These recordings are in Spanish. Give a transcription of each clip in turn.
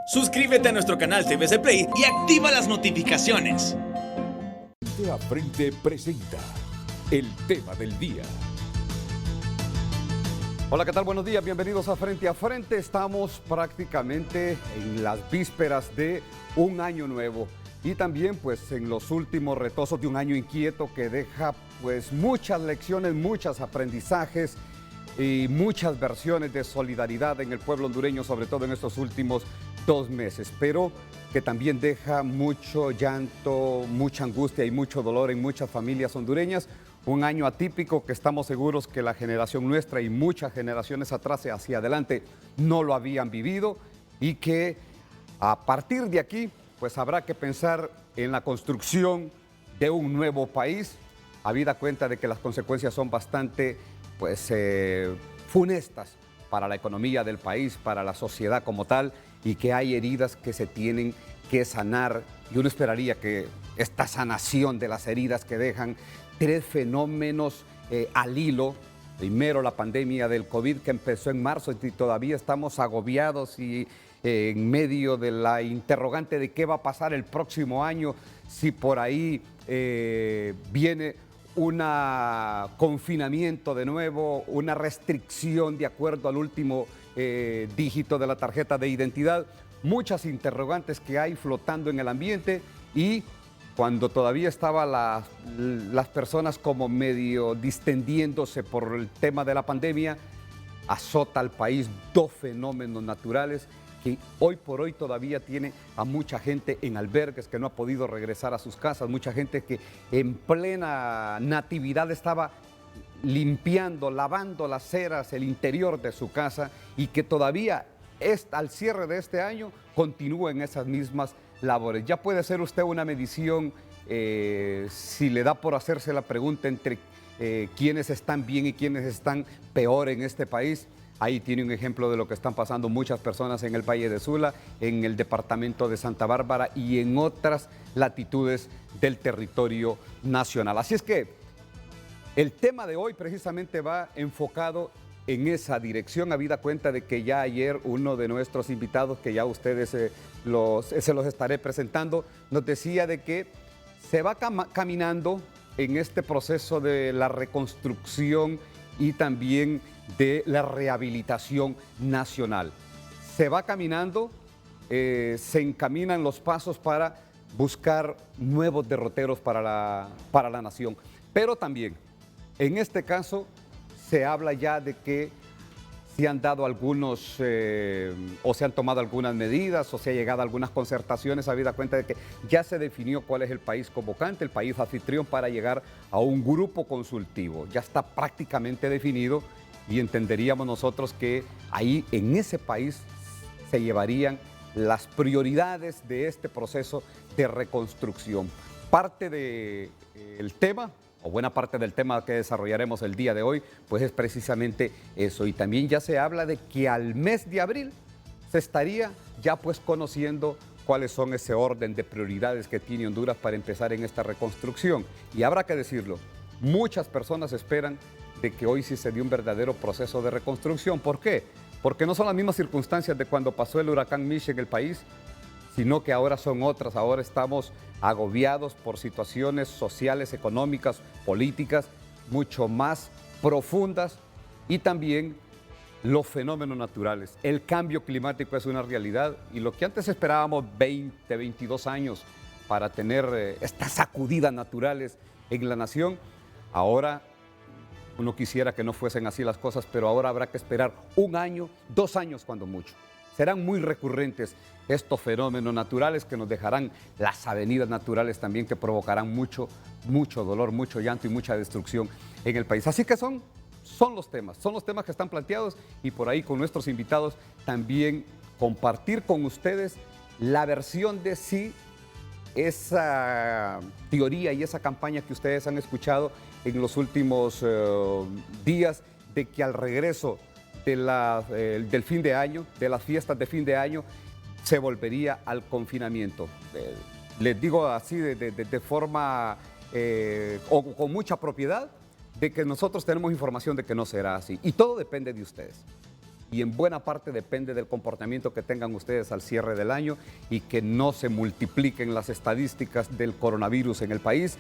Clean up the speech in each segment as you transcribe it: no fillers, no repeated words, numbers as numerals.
Suscríbete a nuestro canal TVC Play y activa las notificaciones. Frente a Frente presenta el tema del día. Hola, ¿qué tal? Buenos días, bienvenidos a Frente a Frente. Estamos prácticamente en las vísperas de un año nuevo y también pues en los últimos retosos de un año inquieto que deja pues muchas lecciones, muchos aprendizajes y muchas versiones de solidaridad en el pueblo hondureño, sobre todo en estos últimos 2 meses, pero que también deja mucho llanto, mucha angustia y mucho dolor en muchas familias hondureñas. Un año atípico que estamos seguros que la generación nuestra y muchas generaciones atrás hacia adelante no lo habían vivido y que a partir de aquí pues habrá que pensar en la construcción de un nuevo país, habida cuenta de que las consecuencias son bastante funestas para la economía del país, para la sociedad como tal, y que hay heridas que se tienen que sanar. Y uno esperaría que esta sanación de las heridas que dejan 3 fenómenos al hilo. Primero, la pandemia del COVID que empezó en marzo y todavía estamos agobiados y en medio de la interrogante de qué va a pasar el próximo año, si por ahí viene un confinamiento de nuevo, una restricción de acuerdo al último dígito de la tarjeta de identidad, muchas interrogantes que hay flotando en el ambiente y cuando todavía estaban las personas como medio distendiéndose por el tema de la pandemia, azota al país 2 fenómenos naturales que hoy por hoy todavía tiene a mucha gente en albergues que no ha podido regresar a sus casas, mucha gente que en plena natividad estaba limpiando, lavando las ceras, el interior de su casa y que todavía al cierre de este año continúa en esas mismas labores. Ya puede hacer usted una medición, si le da por hacerse la pregunta entre quiénes están bien y quiénes están peor en este país. Ahí tiene un ejemplo de lo que están pasando muchas personas en el Valle de Sula, en el departamento de Santa Bárbara y en otras latitudes del territorio nacional. Así es que el tema de hoy precisamente va enfocado en esa dirección, habida cuenta de que ya ayer uno de nuestros invitados, que ya ustedes se los estaré presentando, nos decía de que se va caminando en este proceso de la reconstrucción y también de la rehabilitación nacional. Se va caminando, se encaminan los pasos para buscar nuevos derroteros para la nación, pero también en este caso se habla ya de que se han dado algunos o se han tomado algunas medidas o se ha llegado a algunas concertaciones, habida cuenta de que ya se definió cuál es el país convocante, el país anfitrión para llegar a un grupo consultivo. Ya está prácticamente definido y entenderíamos nosotros que ahí en ese país se llevarían las prioridades de este proceso de reconstrucción. Parte del tema o buena parte del tema que desarrollaremos el día de hoy, pues es precisamente eso. Y también ya se habla de que al mes de abril se estaría ya pues conociendo cuáles son ese orden de prioridades que tiene Honduras para empezar en esta reconstrucción. Y habrá que decirlo, muchas personas esperan de que hoy sí se dio un verdadero proceso de reconstrucción. ¿Por qué? Porque no son las mismas circunstancias de cuando pasó el huracán Mitch en el país, sino que ahora son otras. Ahora estamos agobiados por situaciones sociales, económicas, políticas, mucho más profundas y también los fenómenos naturales. El cambio climático es una realidad y lo que antes esperábamos 20, 22 años para tener estas sacudidas naturales en la nación, ahora uno quisiera que no fuesen así las cosas, pero ahora habrá que esperar 1 año, 2 años cuando mucho. Serán muy recurrentes estos fenómenos naturales que nos dejarán las avenidas naturales también que provocarán mucho dolor, mucho llanto y mucha destrucción en el país. Así que son los temas que están planteados y por ahí con nuestros invitados también compartir con ustedes la versión de si esa teoría y esa campaña que ustedes han escuchado en los últimos días de que al regreso del fin de año, de las fiestas de fin de año, se volvería al confinamiento. Les digo así de forma o con mucha propiedad de que nosotros tenemos información de que no será así y todo depende de ustedes. y en buena parte depende del comportamiento que tengan ustedes al cierre del año y que no se multipliquen las estadísticas del coronavirus en el país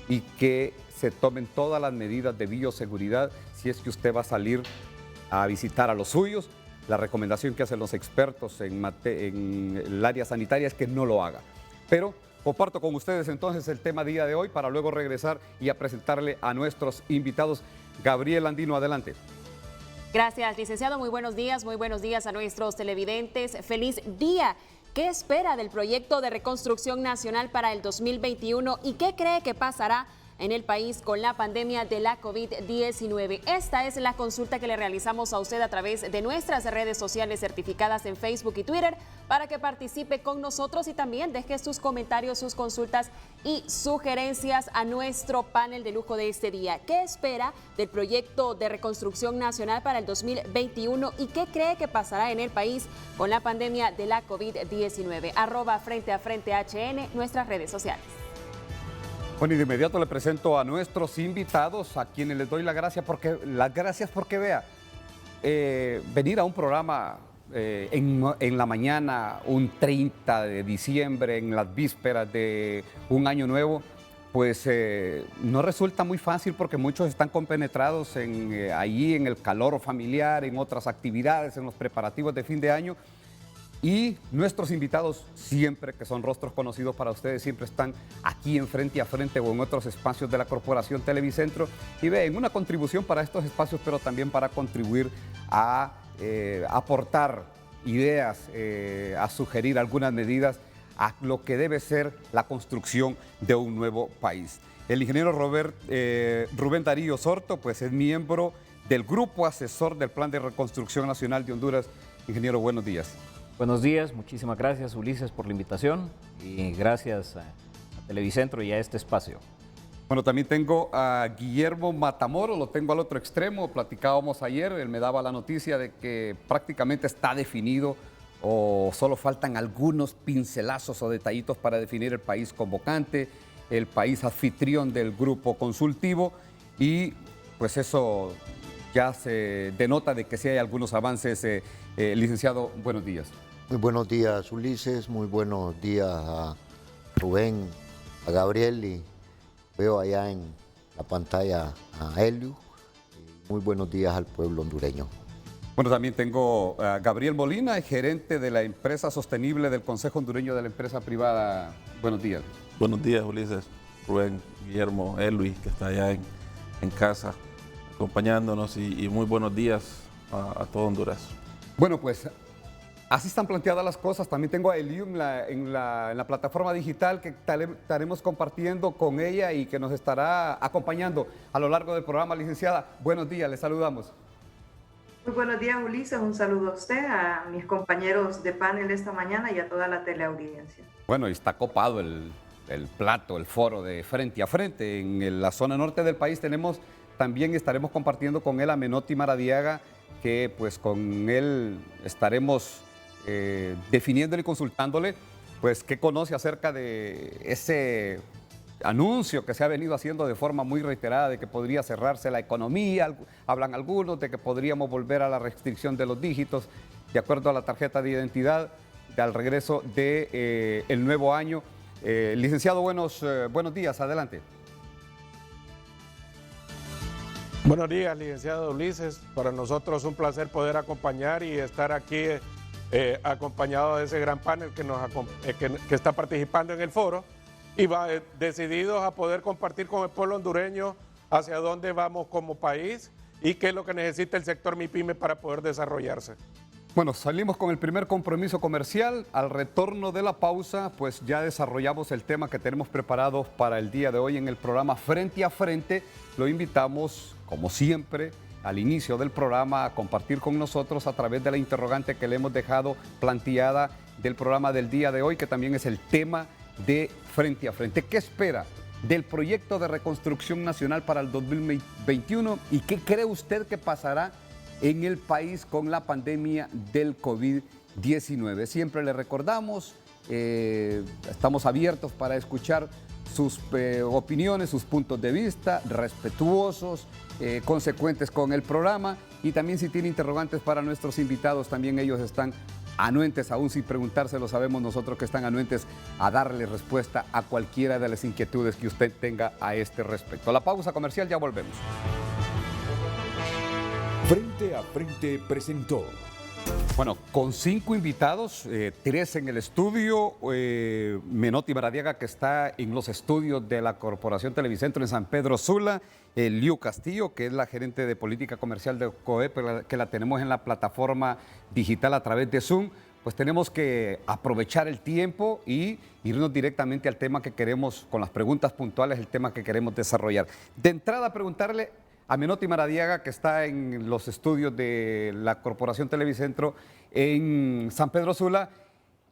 y que se tomen todas las medidas de bioseguridad si es que usted va a salir a visitar a los suyos. La recomendación que hacen los expertos en el área sanitaria es que no lo haga. Pero comparto con ustedes entonces el tema día de hoy para luego regresar y a presentarle a nuestros invitados. Gabriel Andino, adelante. Gracias, licenciado. Muy buenos días a nuestros televidentes. Feliz día. ¿Qué espera del proyecto de reconstrucción nacional para el 2021 y qué cree que pasará en el país con la pandemia de la COVID-19? Esta es la consulta que le realizamos a usted a través de nuestras redes sociales certificadas en Facebook y Twitter para que participe con nosotros y también deje sus comentarios, sus consultas y sugerencias a nuestro panel de lujo de este día. ¿Qué espera del proyecto de reconstrucción nacional para el 2021 y qué cree que pasará en el país con la pandemia de la COVID-19? @Frente a Frente HN, nuestras redes sociales. Bueno, y de inmediato le presento a nuestros invitados, a quienes les doy las gracias porque vea, venir a un programa en la mañana, un 30 de diciembre, en las vísperas de un año nuevo, pues no resulta muy fácil porque muchos están compenetrados allí en el calor familiar, en otras actividades, en los preparativos de fin de año. Y nuestros invitados siempre, que son rostros conocidos para ustedes, siempre están aquí en Frente a Frente o en otros espacios de la Corporación Televicentro y ven una contribución para estos espacios, pero también para contribuir a aportar ideas, a sugerir algunas medidas a lo que debe ser la construcción de un nuevo país. El ingeniero Rubén Darío Sorto, pues es miembro del Grupo Asesor del Plan de Reconstrucción Nacional de Honduras. Ingeniero, buenos días. Buenos días, muchísimas gracias Ulises por la invitación y gracias a Televicentro y a este espacio. Bueno, también tengo a Guillermo Matamoros, lo tengo al otro extremo, platicábamos ayer, él me daba la noticia de que prácticamente está definido o solo faltan algunos pincelazos o detallitos para definir el país convocante, el país anfitrión del grupo consultivo y pues eso ya se denota de que sí hay algunos avances. Licenciado, buenos días. Muy buenos días, Ulises. Muy buenos días a Rubén, a Gabriel y veo allá en la pantalla a Helio. Muy buenos días al pueblo hondureño. Bueno, también tengo a Gabriel Molina, gerente de la empresa sostenible del Consejo Hondureño de la Empresa Privada. Buenos días. Buenos días, Ulises, Rubén, Guillermo, Luis, que está allá en casa acompañándonos y muy buenos días a todo Honduras. Bueno, pues así están planteadas las cosas. También tengo a Elium en la plataforma digital que estaremos compartiendo con ella y que nos estará acompañando a lo largo del programa. Licenciada, buenos días, le saludamos. Muy buenos días, Ulises. Un saludo a usted, a mis compañeros de panel esta mañana y a toda la teleaudiencia. Bueno, y está copado el plato, el foro de Frente a Frente. En la zona norte del país también estaremos compartiendo con él a Menotti Maradiaga, que pues con él estaremos definiéndole y consultándole pues qué conoce acerca de ese anuncio que se ha venido haciendo de forma muy reiterada de que podría cerrarse la economía. Hablan algunos de que podríamos volver a la restricción de los dígitos de acuerdo a la tarjeta de identidad al regreso del nuevo año. Licenciado, buenos días, adelante. Buenos días, licenciado Ulises. Para nosotros es un placer poder acompañar y estar aquí acompañado de ese gran panel que está participando en el foro y decididos a poder compartir con el pueblo hondureño hacia dónde vamos como país y qué es lo que necesita el sector MIPYME para poder desarrollarse. Bueno, salimos con el primer compromiso comercial. Al retorno de la pausa, pues ya desarrollamos el tema que tenemos preparado para el día de hoy en el programa Frente a Frente. Lo invitamos, como siempre, al inicio del programa a compartir con nosotros a través de la interrogante que le hemos dejado planteada del programa del día de hoy, que también es el tema de Frente a Frente. ¿Qué espera del proyecto de reconstrucción nacional para el 2021 y qué cree usted que pasará en el país con la pandemia del COVID-19? Siempre le recordamos, estamos abiertos para escuchar sus opiniones, sus puntos de vista, respetuosos, consecuentes con el programa y también si tiene interrogantes para nuestros invitados, también ellos están anuentes, aún sin preguntárselo, sabemos nosotros que están anuentes a darle respuesta a cualquiera de las inquietudes que usted tenga a este respecto. La pausa comercial, ya volvemos. Frente a Frente presentó. Bueno, con 5 invitados, 3 en el estudio, Menotti Maradiaga, que está en los estudios de la Corporación Televicentro en San Pedro Sula, Liu Castillo, que es la gerente de política comercial de COEP, que la tenemos en la plataforma digital a través de Zoom. Pues tenemos que aprovechar el tiempo y irnos directamente al tema que queremos, con las preguntas puntuales, el tema que queremos desarrollar. De entrada, preguntarle a Menotti Maradiaga, que está en los estudios de la Corporación Televicentro en San Pedro Sula.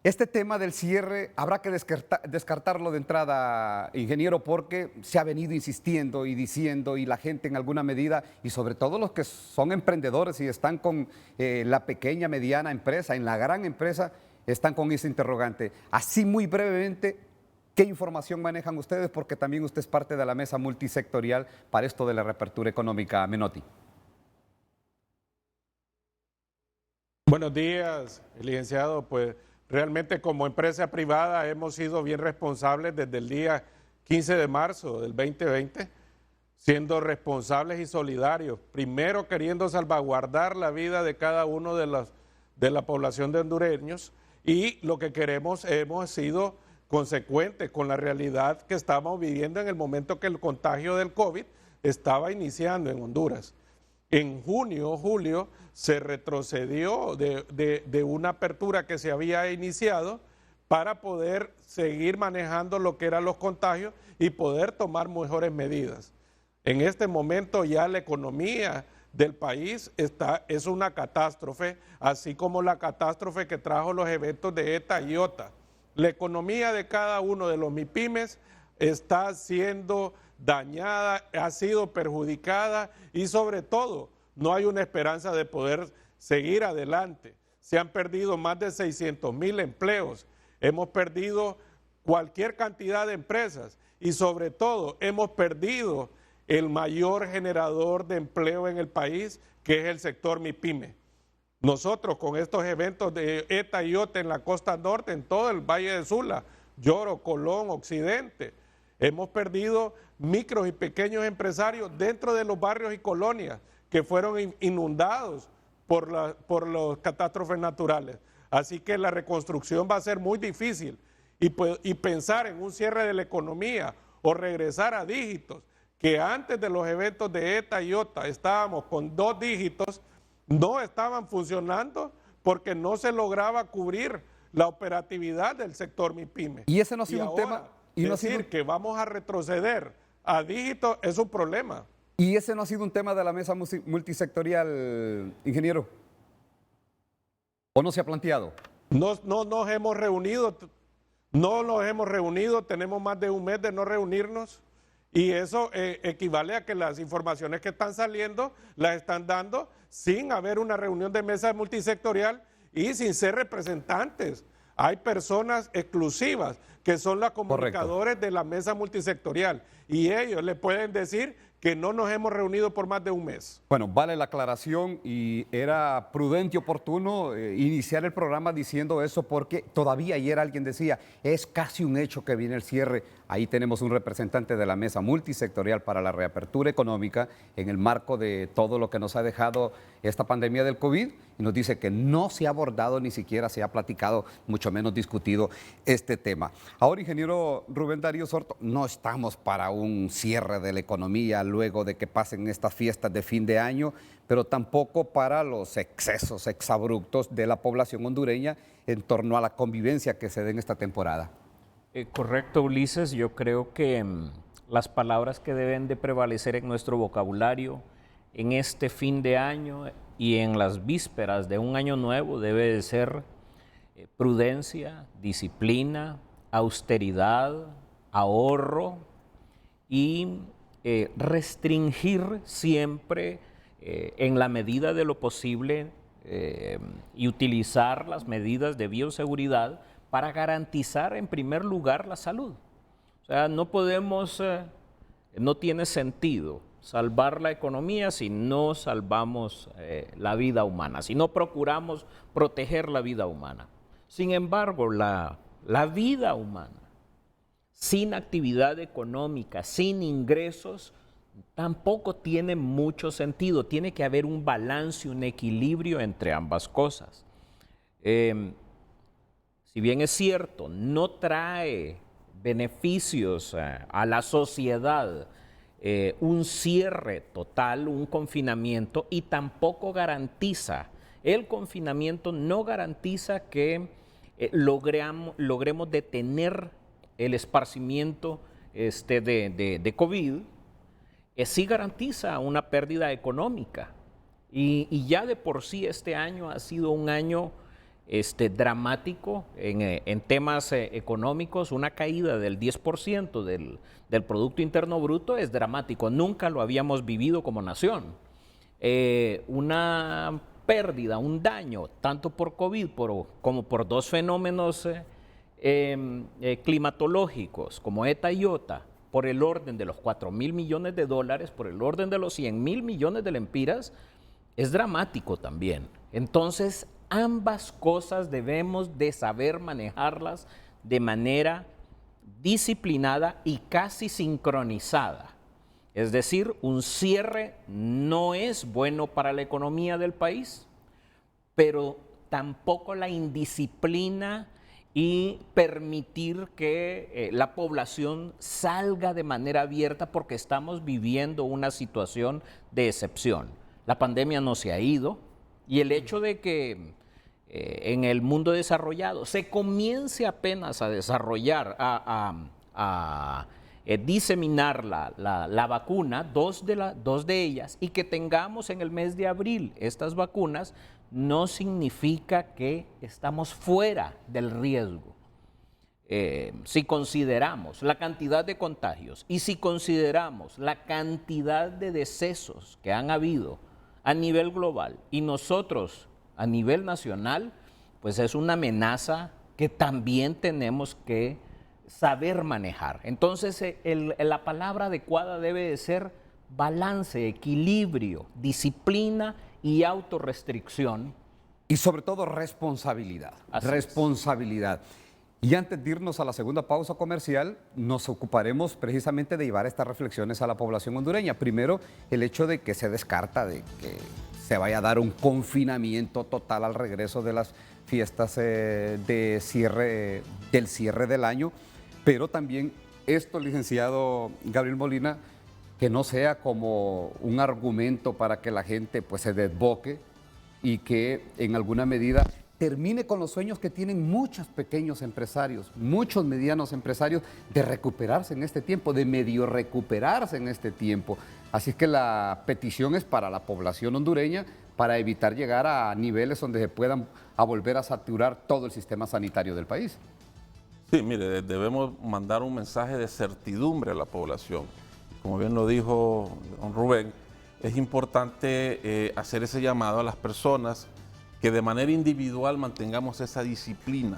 Este tema del cierre habrá que descartarlo de entrada, ingeniero, porque se ha venido insistiendo y diciendo, y la gente en alguna medida, y sobre todo los que son emprendedores y están con la pequeña, mediana empresa, en la gran empresa, están con ese interrogante. Así muy brevemente, ¿qué información manejan ustedes? Porque también usted es parte de la mesa multisectorial para esto de la reapertura económica, Menotti. Buenos días, licenciado. Pues realmente como empresa privada hemos sido bien responsables desde el día 15 de marzo del 2020, siendo responsables y solidarios, primero queriendo salvaguardar la vida de cada uno de la población de hondureños, y lo que queremos, hemos sido consecuentes con la realidad que estábamos viviendo en el momento que el contagio del COVID estaba iniciando en Honduras. En junio, julio, se retrocedió de una apertura que se había iniciado para poder seguir manejando lo que eran los contagios y poder tomar mejores medidas. En este momento ya la economía del país es una catástrofe, así como la catástrofe que trajo los eventos de ETA y OTA. La economía de cada uno de los MIPYMES está siendo dañada, ha sido perjudicada y sobre todo no hay una esperanza de poder seguir adelante. Se han perdido más de 600,000 empleos, hemos perdido cualquier cantidad de empresas y sobre todo hemos perdido el mayor generador de empleo en el país, que es el sector MIPYME. Nosotros con estos eventos de ETA y OTA en la costa norte, en todo el Valle de Sula, Lloro, Colón, Occidente, hemos perdido micros y pequeños empresarios dentro de los barrios y colonias que fueron inundados por las catástrofes naturales. Así que la reconstrucción va a ser muy difícil y pensar en un cierre de la economía o regresar a dígitos, que antes de los eventos de ETA y OTA estábamos con 2 dígitos, no estaban funcionando porque no se lograba cubrir la operatividad del sector MIPYME. Y ese no ha sido un tema. Y decir que vamos a retroceder a dígitos es un problema. ¿Y ese no ha sido un tema de la mesa multisectorial, ingeniero? ¿O no se ha planteado? No nos hemos reunido, tenemos más de un mes de no reunirnos. Y eso equivale a que las informaciones que están saliendo las están dando sin haber una reunión de mesa multisectorial y sin ser representantes. Hay personas exclusivas que son los comunicadores de la mesa multisectorial y ellos le pueden decir que no nos hemos reunido por más de un mes. Bueno, vale la aclaración y era prudente y oportuno iniciar el programa diciendo eso porque todavía ayer alguien decía, es casi un hecho que viene el cierre. Ahí tenemos un representante de la mesa multisectorial para la reapertura económica en el marco de todo lo que nos ha dejado esta pandemia del COVID y nos dice que no se ha abordado, ni siquiera se ha platicado, mucho menos discutido este tema. Ahora, ingeniero Rubén Darío Sorto, no estamos para un cierre de la economía luego de que pasen estas fiestas de fin de año, pero tampoco para los excesos exabruptos de la población hondureña en torno a la convivencia que se dé en esta temporada. Correcto, Ulises. Yo creo que las palabras que deben de prevalecer en nuestro vocabulario en este fin de año y en las vísperas de un año nuevo debe de ser prudencia, disciplina, austeridad, ahorro y restringir siempre en la medida de lo posible y utilizar las medidas de bioseguridad para garantizar en primer lugar la salud. O sea, no podemos, no tiene sentido salvar la economía si no salvamos la vida humana, si no procuramos proteger la vida humana. Sin embargo, la vida humana, sin actividad económica, sin ingresos, tampoco tiene mucho sentido. Tiene que haber un balance, un equilibrio entre ambas cosas. Si bien es cierto, no trae beneficios a la sociedad un cierre total, un confinamiento, y tampoco garantiza, el confinamiento no garantiza que logremos detener el esparcimiento de COVID, sí garantiza una pérdida económica. Y ya de por sí este año ha sido un año dramático en temas económicos. Una caída del 10% del Producto Interno Bruto es dramático. Nunca lo habíamos vivido como nación. Una pérdida, un daño, tanto por COVID como por dos fenómenos climatológicos como ETA y IOTA, por el orden de los $4.000 millones, por el orden de los $100.000 millones de lempiras, es dramático también. Entonces, ambas cosas debemos de saber manejarlas de manera disciplinada y casi sincronizada. Es decir, un cierre no es bueno para la economía del país, pero tampoco la indisciplina y permitir que la población salga de manera abierta, porque estamos viviendo una situación de excepción. La pandemia no se ha ido, y el hecho de que en el mundo desarrollado se comience apenas a desarrollar, a diseminar la vacuna, dos de ellas, y que tengamos en el mes de abril estas vacunas, no significa que estamos fuera del riesgo. Si consideramos la cantidad de contagios y si consideramos la cantidad de decesos que han habido a nivel global y nosotros a nivel nacional, pues es una amenaza que también tenemos que saber manejar. Entonces, la palabra adecuada debe de ser balance, equilibrio, disciplina y autorrestricción. Y sobre todo responsabilidad. Responsabilidad. Y antes de irnos a la segunda pausa comercial, nos ocuparemos precisamente de llevar estas reflexiones a la población hondureña. Primero, el hecho de que se descarta de que se vaya a dar un confinamiento total al regreso de las fiestas del cierre del año, pero también esto, licenciado Gabriel Molina, que no sea como un argumento para que la gente pues se desboque y que en alguna medida termine con los sueños que tienen muchos pequeños empresarios, muchos medianos empresarios, de recuperarse en este tiempo, de medio recuperarse en este tiempo. Así es que la petición es para la población hondureña, para evitar llegar a niveles donde se puedan volver a saturar todo el sistema sanitario del país. Sí, mire, debemos mandar un mensaje de certidumbre a la población. Como bien lo dijo don Rubén, es importante hacer ese llamado a las personas, que de manera individual mantengamos esa disciplina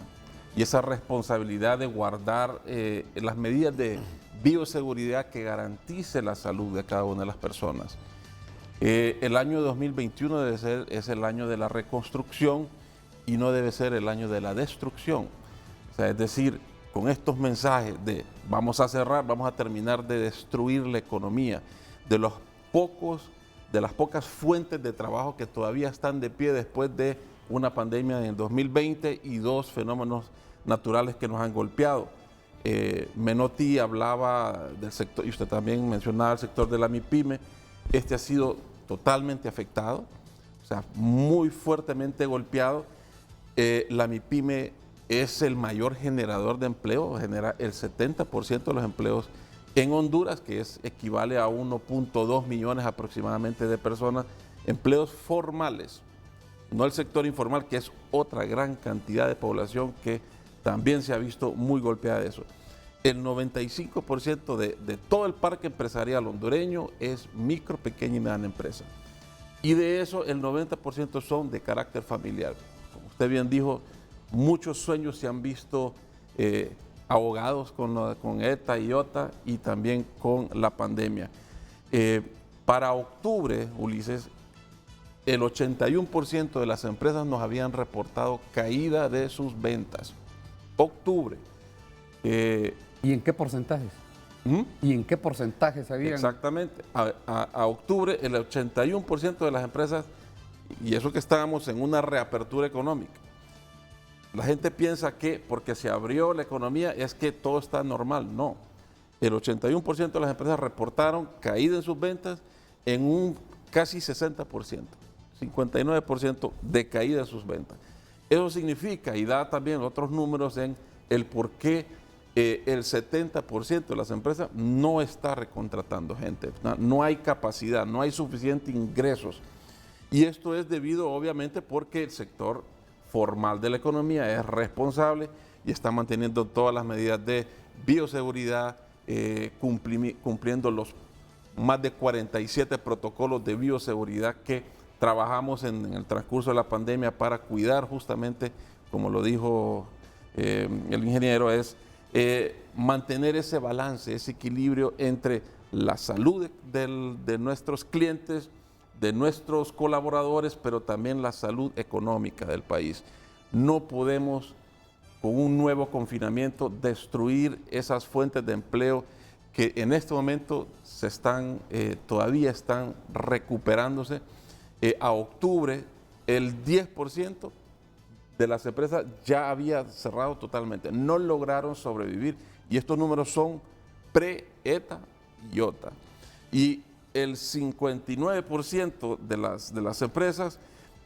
y esa responsabilidad de guardar las medidas de bioseguridad que garantice la salud de cada una de las personas. El año 2021 es el año de la reconstrucción y no debe ser el año de la destrucción. O sea, es decir, con estos mensajes de vamos a cerrar, vamos a terminar de destruir la economía, de las pocas fuentes de trabajo que todavía están de pie después de una pandemia en el 2020 y dos fenómenos naturales que nos han golpeado. Menotti hablaba del sector, y usted también mencionaba el sector de la MIPYME. Este ha sido totalmente afectado, o sea, muy fuertemente golpeado. La MIPYME es el mayor generador de empleo, genera el 70% de los empleos en Honduras, que equivale a 1.2 millones aproximadamente de personas, empleos formales, no el sector informal, que es otra gran cantidad de población que también se ha visto muy golpeada de eso. El 95% de todo el parque empresarial hondureño es micro, pequeña y mediana empresa. Y de eso el 90% son de carácter familiar. Como usted bien dijo, muchos sueños se han visto ahogados con ETA y IOTA y también con la pandemia. Para octubre, Ulises, el 81% de las empresas nos habían reportado caída de sus ventas. Octubre. ¿Y en qué porcentajes? ¿Y en qué porcentajes habían? Exactamente. A octubre, el 81% de las empresas, y eso que estábamos en una reapertura económica. La gente piensa que porque se abrió la economía es que todo está normal. No. El 81% de las empresas reportaron caída en sus ventas en un casi 60%, 59% de caída en sus ventas. Eso significa, y da también otros números en el por qué el 70% de las empresas no está recontratando gente. No hay capacidad, no hay suficientes ingresos. Y esto es debido, obviamente, porque el sector formal de la economía es responsable y está manteniendo todas las medidas de bioseguridad, cumpliendo los más de 47 protocolos de bioseguridad que trabajamos en el transcurso de la pandemia para cuidar justamente, como lo dijo el ingeniero, es mantener ese balance, ese equilibrio entre la salud de nuestros clientes, de nuestros colaboradores, pero también la salud económica del país. No podemos, con un nuevo confinamiento, destruir esas fuentes de empleo que en este momento todavía están recuperándose. A octubre, el 10% de las empresas ya había cerrado totalmente, no lograron sobrevivir, y estos números son pre-ETA y OTA. Y el 59% de las empresas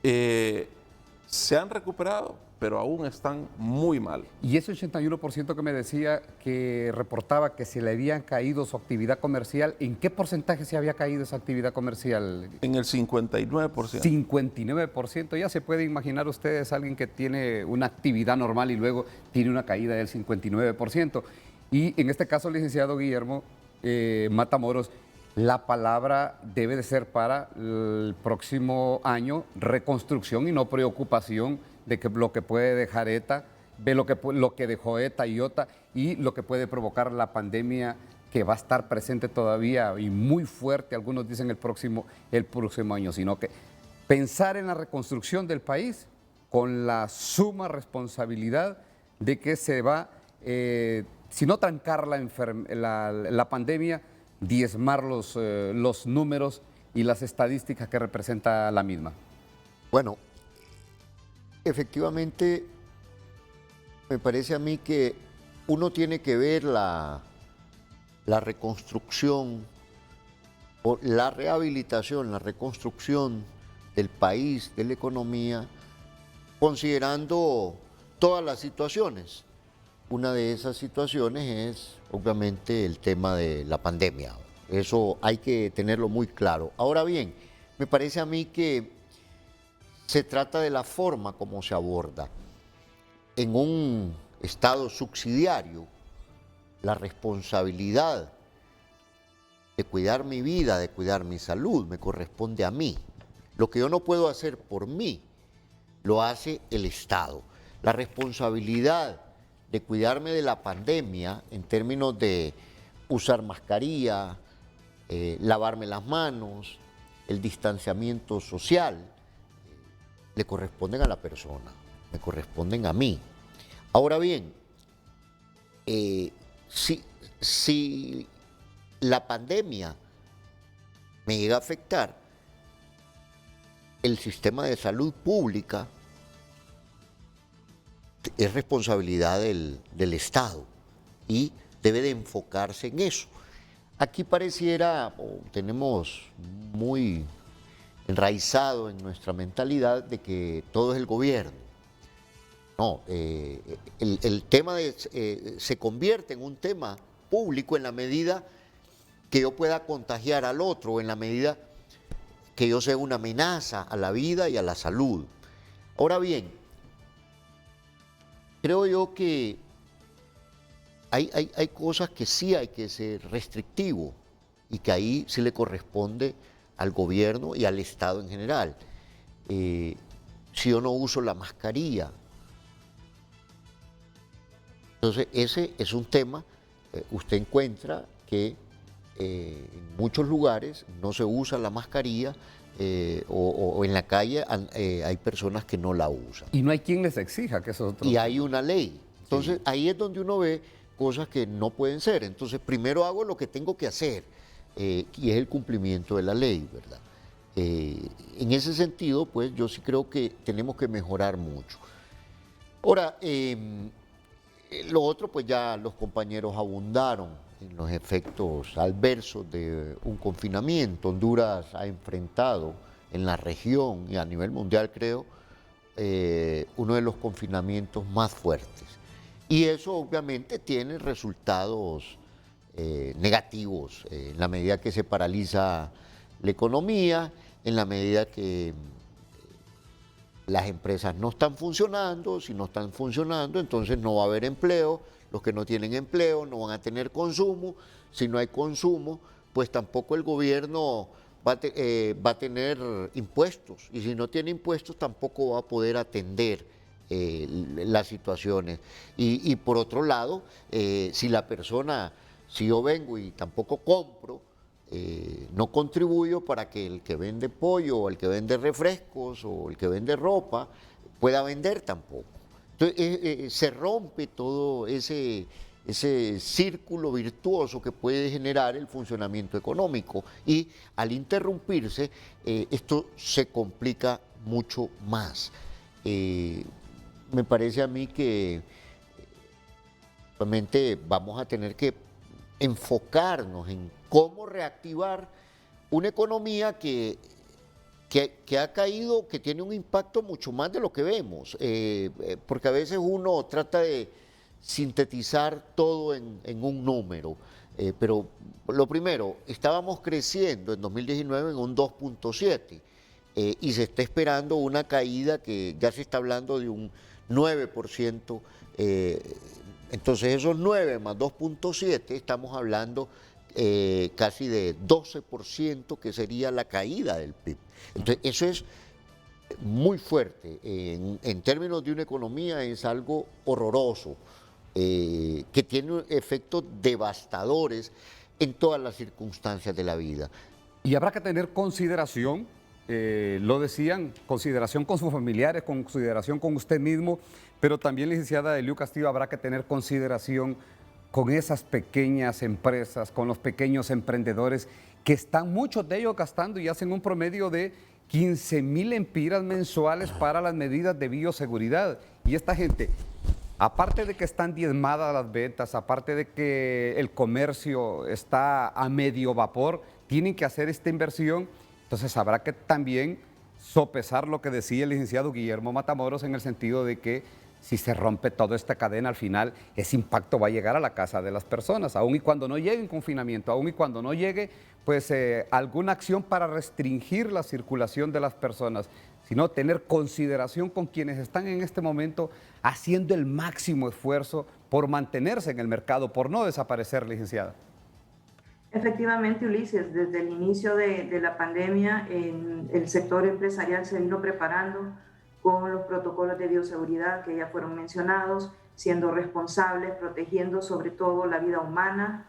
se han recuperado, pero aún están muy mal. Y ese 81% que me decía que reportaba que se le habían caído su actividad comercial, ¿en qué porcentaje se había caído esa actividad comercial? En el 59%. 59%, ya se puede imaginar ustedes alguien que tiene una actividad normal y luego tiene una caída del 59%. Y en este caso, licenciado Guillermo Matamoros, la palabra debe de ser para el próximo año reconstrucción y no preocupación de que lo que puede dejar ETA, ve lo que dejó ETA y OTA y lo que puede provocar la pandemia que va a estar presente todavía y muy fuerte, algunos dicen el próximo año, sino que pensar en la reconstrucción del país con la suma responsabilidad de que se va, si no trancar la pandemia, diezmar los números y las estadísticas que representa la misma. Bueno, efectivamente, me parece a mí que uno tiene que ver la reconstrucción, o la rehabilitación, la reconstrucción del país, de la economía, considerando todas las situaciones. Una de esas situaciones es, obviamente, el tema de la pandemia. Eso hay que tenerlo muy claro. Ahora bien, me parece a mí que se trata de la forma como se aborda. En un Estado subsidiario, la responsabilidad de cuidar mi vida, de cuidar mi salud, me corresponde a mí. Lo que yo no puedo hacer por mí, lo hace el Estado. La responsabilidad de cuidarme de la pandemia en términos de usar mascarilla, lavarme las manos, el distanciamiento social, le corresponden a la persona, me corresponden a mí. Ahora bien, si la pandemia me llega a afectar, el sistema de salud pública es responsabilidad del Estado y debe de enfocarse en eso. Aquí pareciera, o tenemos muy enraizado en nuestra mentalidad de que todo es el gobierno. No, el tema se convierte en un tema público en la medida que yo pueda contagiar al otro, en la medida que yo sea una amenaza a la vida y a la salud. Ahora bien, creo yo que hay cosas que sí hay que ser restrictivo y que ahí sí le corresponde al gobierno y al Estado en general. Si yo no uso la mascarilla, entonces ese es un tema, usted encuentra que en muchos lugares no se usa la mascarilla o en la calle hay personas que no la usan. Y no hay quien les exija que eso es otro. Y hay una ley. Entonces ahí es donde uno ve cosas que no pueden ser. Entonces primero hago lo que tengo que hacer y es el cumplimiento de la ley, ¿verdad? En ese sentido, pues yo sí creo que tenemos que mejorar mucho. Ahora, lo otro, pues ya los compañeros abundaron en los efectos adversos de un confinamiento. Honduras ha enfrentado en la región y a nivel mundial, creo, uno de los confinamientos más fuertes. Y eso obviamente tiene resultados negativos en la medida que se paraliza la economía, en la medida que las empresas no están funcionando. Si no están funcionando, entonces no va a haber empleo. Los que no tienen empleo no van a tener consumo. Si no hay consumo, pues tampoco el gobierno va a tener impuestos. Y si no tiene impuestos, tampoco va a poder atender las situaciones. Y por otro lado, si yo vengo y tampoco compro, no contribuyo para que el que vende pollo o el que vende refrescos o el que vende ropa pueda vender tampoco. Entonces se rompe todo ese círculo virtuoso que puede generar el funcionamiento económico y al interrumpirse esto se complica mucho más. Me parece a mí que realmente vamos a tener que enfocarnos en cómo reactivar una economía que ha caído, que tiene un impacto mucho más de lo que vemos, porque a veces uno trata de sintetizar todo en un número, pero lo primero, estábamos creciendo en 2019 en un 2.7 y se está esperando una caída que ya se está hablando de un 9%, entonces esos 9 más 2.7 estamos hablando casi de 12% que sería la caída del PIB. Entonces eso es muy fuerte, en términos de una economía es algo horroroso, que tiene efectos devastadores en todas las circunstancias de la vida. Y habrá que tener consideración, lo decían, consideración con sus familiares, consideración con usted mismo, pero también, licenciada Eliu Castillo, habrá que tener consideración con esas pequeñas empresas, con los pequeños emprendedores, que están muchos de ellos gastando y hacen un promedio de 15,000 empiras mensuales para las medidas de bioseguridad. Y esta gente, aparte de que están diezmadas las ventas, aparte de que el comercio está a medio vapor, tienen que hacer esta inversión. Entonces habrá que también sopesar lo que decía el licenciado Guillermo Matamoros en el sentido de que si se rompe toda esta cadena, al final ese impacto va a llegar a la casa de las personas, aun y cuando no llegue en confinamiento, aun y cuando no llegue pues alguna acción para restringir la circulación de las personas, sino tener consideración con quienes están en este momento haciendo el máximo esfuerzo por mantenerse en el mercado, por no desaparecer, licenciada. Efectivamente, Ulises, desde el inicio de la pandemia, el sector empresarial se vino preparando con los protocolos de bioseguridad que ya fueron mencionados, siendo responsables, protegiendo sobre todo la vida humana,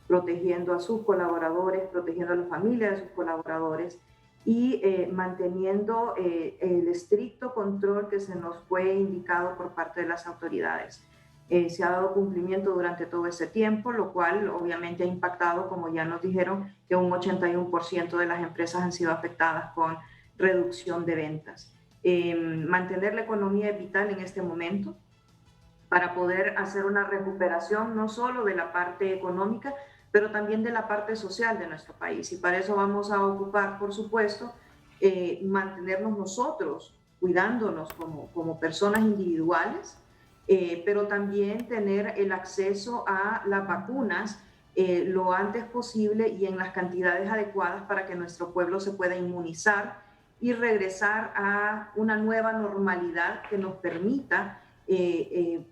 protegiendo a sus colaboradores, protegiendo a la familia de sus colaboradores y manteniendo el estricto control que se nos fue indicado por parte de las autoridades. Se ha dado cumplimiento durante todo ese tiempo, lo cual obviamente ha impactado, como ya nos dijeron, que un 81% de las empresas han sido afectadas con reducción de ventas. Mantener la economía es vital en este momento para poder hacer una recuperación no solo de la parte económica, pero también de la parte social de nuestro país. Y para eso vamos a ocupar, por supuesto, mantenernos nosotros, cuidándonos como personas individuales, pero también tener el acceso a las vacunas lo antes posible y en las cantidades adecuadas para que nuestro pueblo se pueda inmunizar y regresar a una nueva normalidad que nos permita que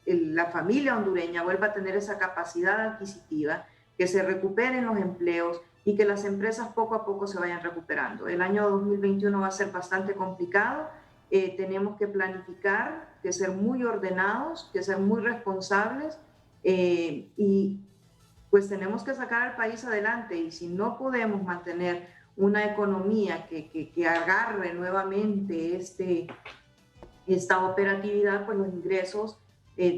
la familia hondureña vuelva a tener esa capacidad adquisitiva, que se recuperen los empleos y que las empresas poco a poco se vayan recuperando. El año 2021 va a ser bastante complicado, tenemos que planificar, que ser muy ordenados, que ser muy responsables y pues tenemos que sacar al país adelante, y si no podemos mantener una economía que agarre nuevamente esta operatividad, pues los ingresos,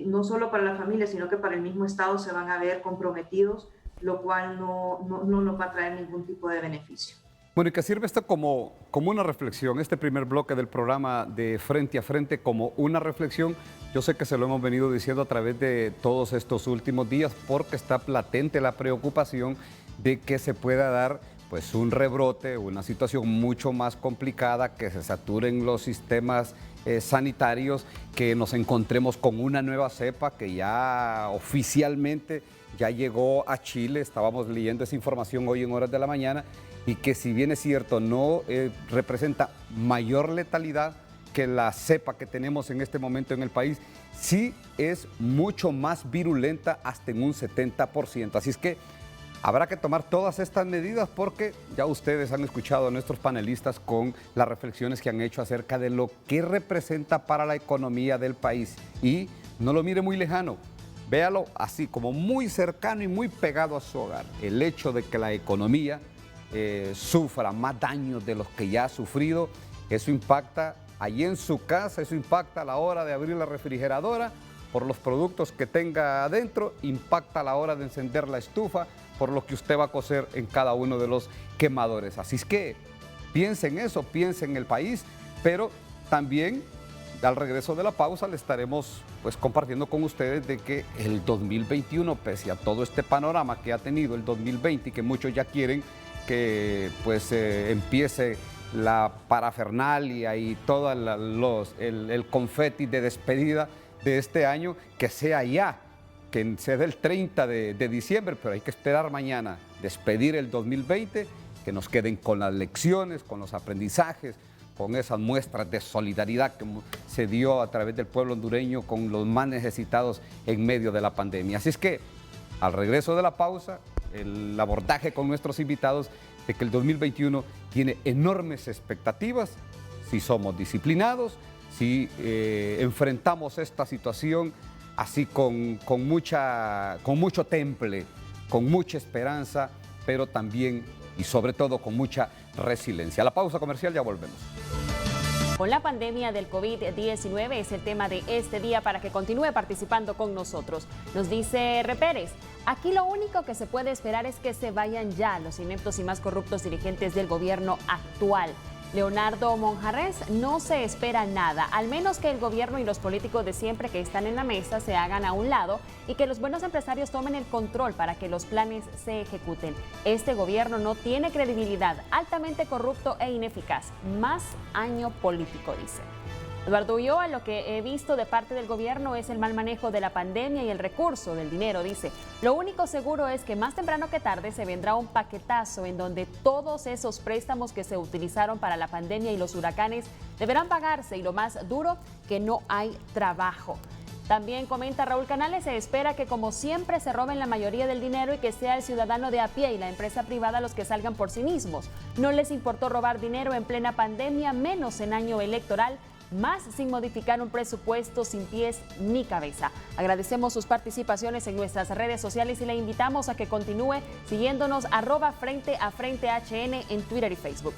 no solo para la familia, sino que para el mismo Estado se van a ver comprometidos, lo cual no nos va a traer ningún tipo de beneficio. Bueno, y que sirve esto como una reflexión, este primer bloque del programa de Frente a Frente como una reflexión. Yo sé que se lo hemos venido diciendo a través de todos estos últimos días, porque está latente la preocupación de que se pueda dar pues un rebrote, una situación mucho más complicada, que se saturen los sistemas sanitarios, que nos encontremos con una nueva cepa que ya oficialmente ya llegó a Chile. Estábamos leyendo esa información hoy en horas de la mañana, y que si bien es cierto no representa mayor letalidad que la cepa que tenemos en este momento en el país, sí es mucho más virulenta, hasta en un 70%. Así es que habrá que tomar todas estas medidas, porque ya ustedes han escuchado a nuestros panelistas con las reflexiones que han hecho acerca de lo que representa para la economía del país. Y no lo mire muy lejano, véalo así como muy cercano y muy pegado a su hogar. El hecho de que la economía sufra más daños de los que ya ha sufrido, eso impacta allí en su casa, eso impacta a la hora de abrir la refrigeradora por los productos que tenga adentro, impacta a la hora de encender la estufa por lo que usted va a cocer en cada uno de los quemadores. Así es que piense en eso, piense en el país, pero también al regreso de la pausa le estaremos pues compartiendo con ustedes de que el 2021, pese a todo este panorama que ha tenido el 2020 y que muchos ya quieren que pues empiece la parafernalia y todo el confeti de despedida de este año, que sea ya, que sea del 30 de diciembre, pero hay que esperar mañana, despedir el 2020, que nos queden con las lecciones, con los aprendizajes, con esas muestras de solidaridad que se dio a través del pueblo hondureño con los más necesitados en medio de la pandemia. Así es que al regreso de la pausa, el abordaje con nuestros invitados de que el 2021 tiene enormes expectativas si somos disciplinados, si enfrentamos esta situación así con mucho temple, con mucha esperanza, pero también y sobre todo con mucha resiliencia. A la pausa comercial ya volvemos. Con la pandemia del COVID-19 es el tema de este día, para que continúe participando con nosotros. Nos dice R. Pérez: aquí lo único que se puede esperar es que se vayan ya los ineptos y más corruptos dirigentes del gobierno actual. Leonardo Monjarres: no se espera nada, al menos que el gobierno y los políticos de siempre que están en la mesa se hagan a un lado y que los buenos empresarios tomen el control para que los planes se ejecuten. Este gobierno no tiene credibilidad, altamente corrupto e ineficaz. Más año político, dice. Eduardo Ulloa: lo que he visto de parte del gobierno es el mal manejo de la pandemia y el recurso del dinero, dice. Lo único seguro es que más temprano que tarde se vendrá un paquetazo en donde todos esos préstamos que se utilizaron para la pandemia y los huracanes deberán pagarse, y lo más duro, que no hay trabajo. También comenta Raúl Canales: se espera que como siempre se roben la mayoría del dinero y que sea el ciudadano de a pie y la empresa privada los que salgan por sí mismos. No les importó robar dinero en plena pandemia, menos en año electoral, más sin modificar un presupuesto sin pies ni cabeza. Agradecemos sus participaciones en nuestras redes sociales y le invitamos a que continúe siguiéndonos @Frente a Frente HN en Twitter y Facebook.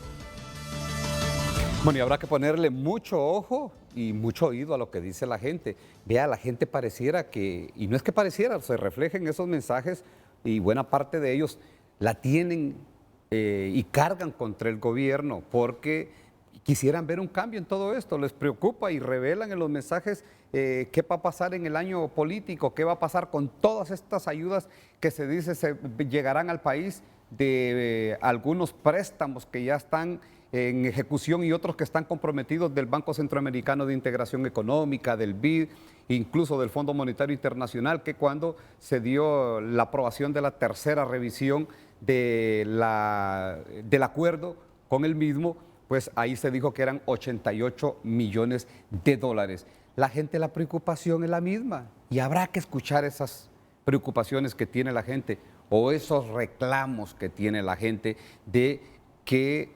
Bueno, y habrá que ponerle mucho ojo y mucho oído a lo que dice la gente. Vea, la gente pareciera que, y no es que pareciera, se reflejen esos mensajes, y buena parte de ellos la tienen y cargan contra el gobierno porque quisieran ver un cambio en todo esto. Les preocupa y revelan en los mensajes qué va a pasar en el año político, qué va a pasar con todas estas ayudas que se dice se llegarán al país, de algunos préstamos que ya están en ejecución y otros que están comprometidos del Banco Centroamericano de Integración Económica, del BID, incluso del Fondo Monetario Internacional, que cuando se dio la aprobación de la tercera revisión del acuerdo con el mismo, pues ahí se dijo que eran 88 millones de dólares. La gente, la preocupación es la misma, y habrá que escuchar esas preocupaciones que tiene la gente o esos reclamos que tiene la gente de que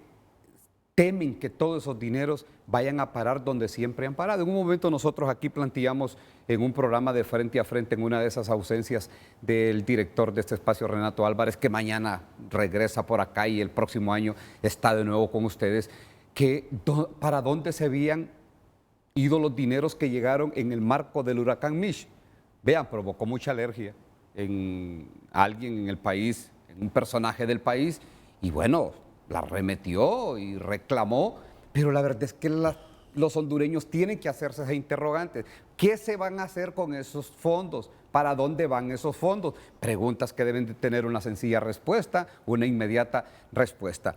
temen que todos esos dineros vayan a parar donde siempre han parado. En un momento nosotros aquí planteamos en un programa de Frente a Frente, en una de esas ausencias del director de este espacio, Renato Álvarez, que mañana regresa por acá y el próximo año está de nuevo con ustedes, que para dónde se habían ido los dineros que llegaron en el marco del huracán Mitch. Vean, provocó mucha alergia en alguien en el país, en un personaje del país, y bueno, la remetió y reclamó, pero la verdad es que los hondureños tienen que hacerse esas interrogantes. ¿Qué se van a hacer con esos fondos? ¿Para dónde van esos fondos? Preguntas que deben de tener una sencilla respuesta, una inmediata respuesta.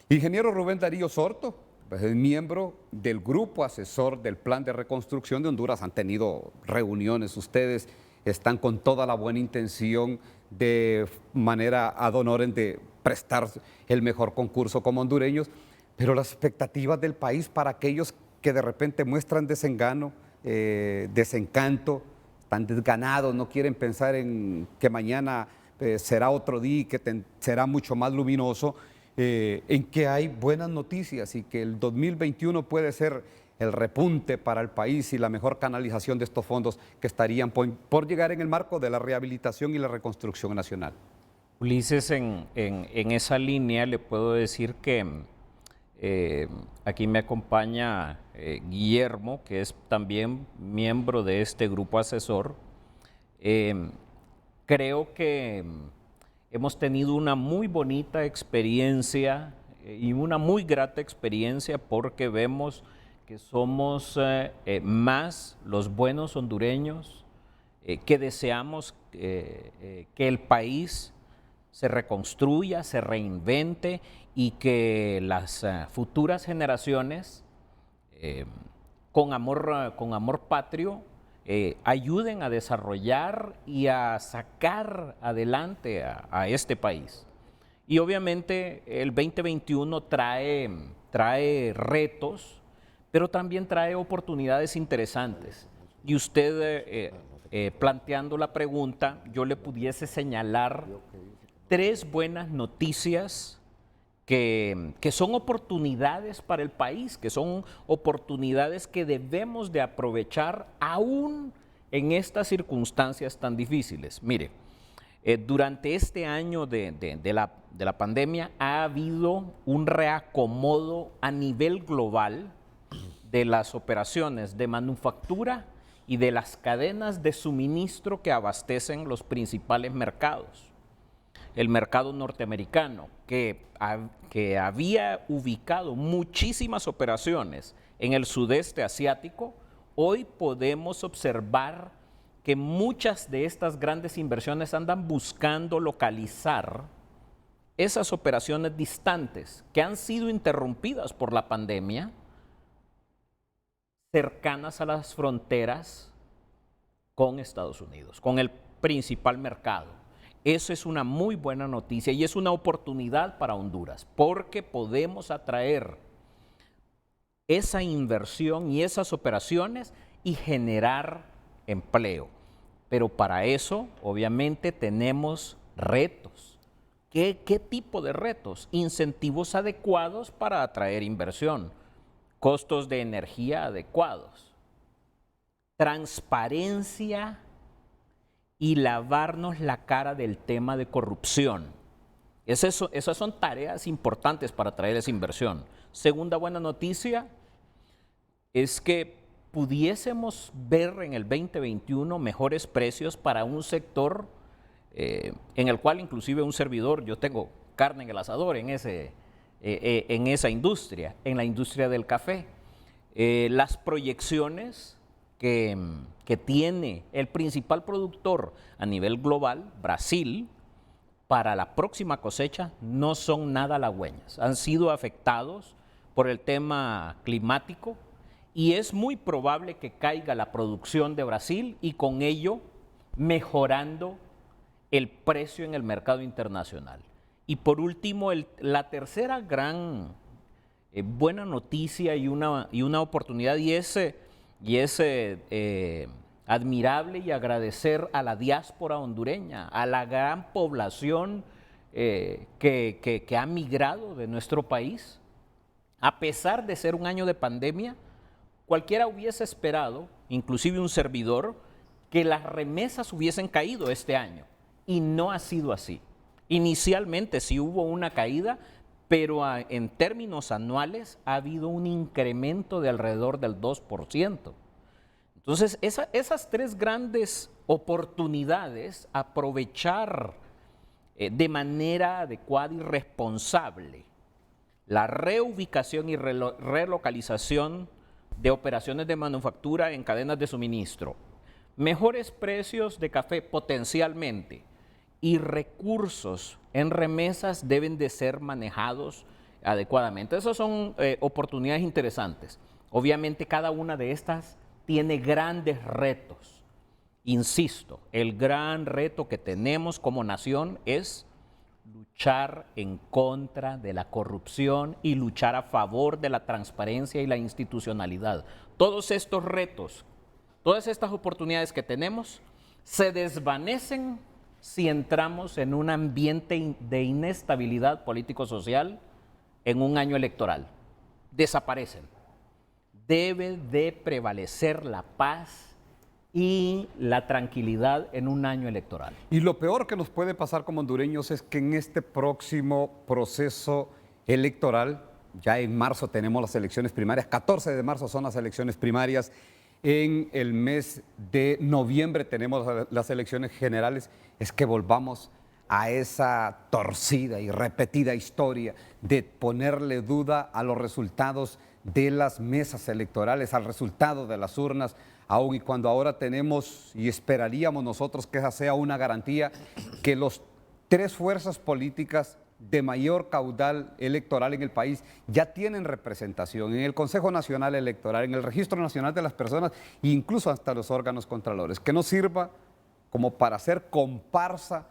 Ingeniero Rubén Darío Sorto, pues es miembro del grupo asesor del Plan de Reconstrucción de Honduras. Han tenido reuniones, ustedes están con toda la buena intención de manera ad honorem de prestar el mejor concurso como hondureños, pero las expectativas del país para aquellos que de repente muestran desengano, desencanto, están desganados, no quieren pensar en que mañana será otro día y que será mucho más luminoso, en que hay buenas noticias y que el 2021 puede ser el repunte para el país y la mejor canalización de estos fondos que estarían por llegar en el marco de la rehabilitación y la reconstrucción nacional. Ulises, en esa línea le puedo decir que aquí me acompaña Guillermo, que es también miembro de este grupo asesor. Creo que hemos tenido una muy bonita experiencia y una muy grata experiencia porque vemos que somos más los buenos hondureños que deseamos que el país se reconstruya, se reinvente y que las futuras generaciones con amor patrio ayuden a desarrollar y a sacar adelante a este país. Y obviamente el 2021 trae retos, pero también trae oportunidades interesantes. Y usted, planteando la pregunta, yo le pudiese señalar 3 buenas noticias que son oportunidades para el país, que son oportunidades que debemos de aprovechar aún en estas circunstancias tan difíciles. Mire, durante este año de la pandemia ha habido un reacomodo a nivel global de las operaciones de manufactura y de las cadenas de suministro que abastecen los principales mercados. El mercado norteamericano, que había ubicado muchísimas operaciones en el sudeste asiático, hoy podemos observar que muchas de estas grandes inversiones andan buscando localizar esas operaciones distantes que han sido interrumpidas por la pandemia, cercanas a las fronteras con Estados Unidos, con el principal mercado. Eso es una muy buena noticia y es una oportunidad para Honduras, porque podemos atraer esa inversión y esas operaciones y generar empleo. Pero para eso, obviamente, tenemos retos. ¿Qué tipo de retos? Incentivos adecuados para atraer inversión, costos de energía adecuados, transparencia y lavarnos la cara del tema de corrupción. Esas son tareas importantes para atraer esa inversión. Segunda buena noticia es que pudiésemos ver en el 2021 mejores precios para un sector en el cual inclusive un servidor, yo tengo carne en el asador en esa industria, en la industria del café. Las proyecciones que tiene el principal productor a nivel global, Brasil, para la próxima cosecha no son nada halagüeñas. Han sido afectados por el tema climático y es muy probable que caiga la producción de Brasil y con ello mejorando el precio en el mercado internacional. Y por último, la tercera gran buena noticia y una oportunidad y es admirable y agradecer a la diáspora hondureña, a la gran población que ha migrado de nuestro país A pesar de ser un año de pandemia, cualquiera hubiese esperado, inclusive un servidor, que las remesas hubiesen caído este año. Y no ha sido así. Inicialmente sí hubo una caída, pero en términos anuales ha habido un incremento de alrededor del 2%. Entonces, esas tres grandes oportunidades, aprovechar de manera adecuada y responsable la reubicación y relocalización de operaciones de manufactura en cadenas de suministro, mejores precios de café potencialmente y recursos en remesas deben de ser manejados adecuadamente. Esas son oportunidades interesantes. Obviamente cada una de estas tiene grandes retos. Insisto, el gran reto que tenemos como nación es luchar en contra de la corrupción y luchar a favor de la transparencia y la institucionalidad. Todos estos retos, todas estas oportunidades que tenemos se desvanecen si entramos en un ambiente de inestabilidad político-social en un año electoral. Desaparecen. Debe de prevalecer la paz y la tranquilidad en un año electoral. Y lo peor que nos puede pasar como hondureños es que en este próximo proceso electoral, ya en marzo tenemos las elecciones primarias, 14 de marzo son las elecciones primarias, en el mes de noviembre tenemos las elecciones generales, es que volvamos a esa torcida y repetida historia de ponerle duda a los resultados de las mesas electorales, al resultado de las urnas, aun y cuando ahora tenemos y esperaríamos nosotros que esa sea una garantía, que los tres fuerzas políticas de mayor caudal electoral en el país ya tienen representación en el Consejo Nacional Electoral, en el Registro Nacional de las Personas e incluso hasta los órganos contralores, que no sirva como para hacer comparsa,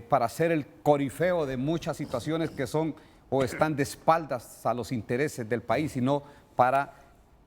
para ser el corifeo de muchas situaciones que son o están de espaldas a los intereses del país, sino para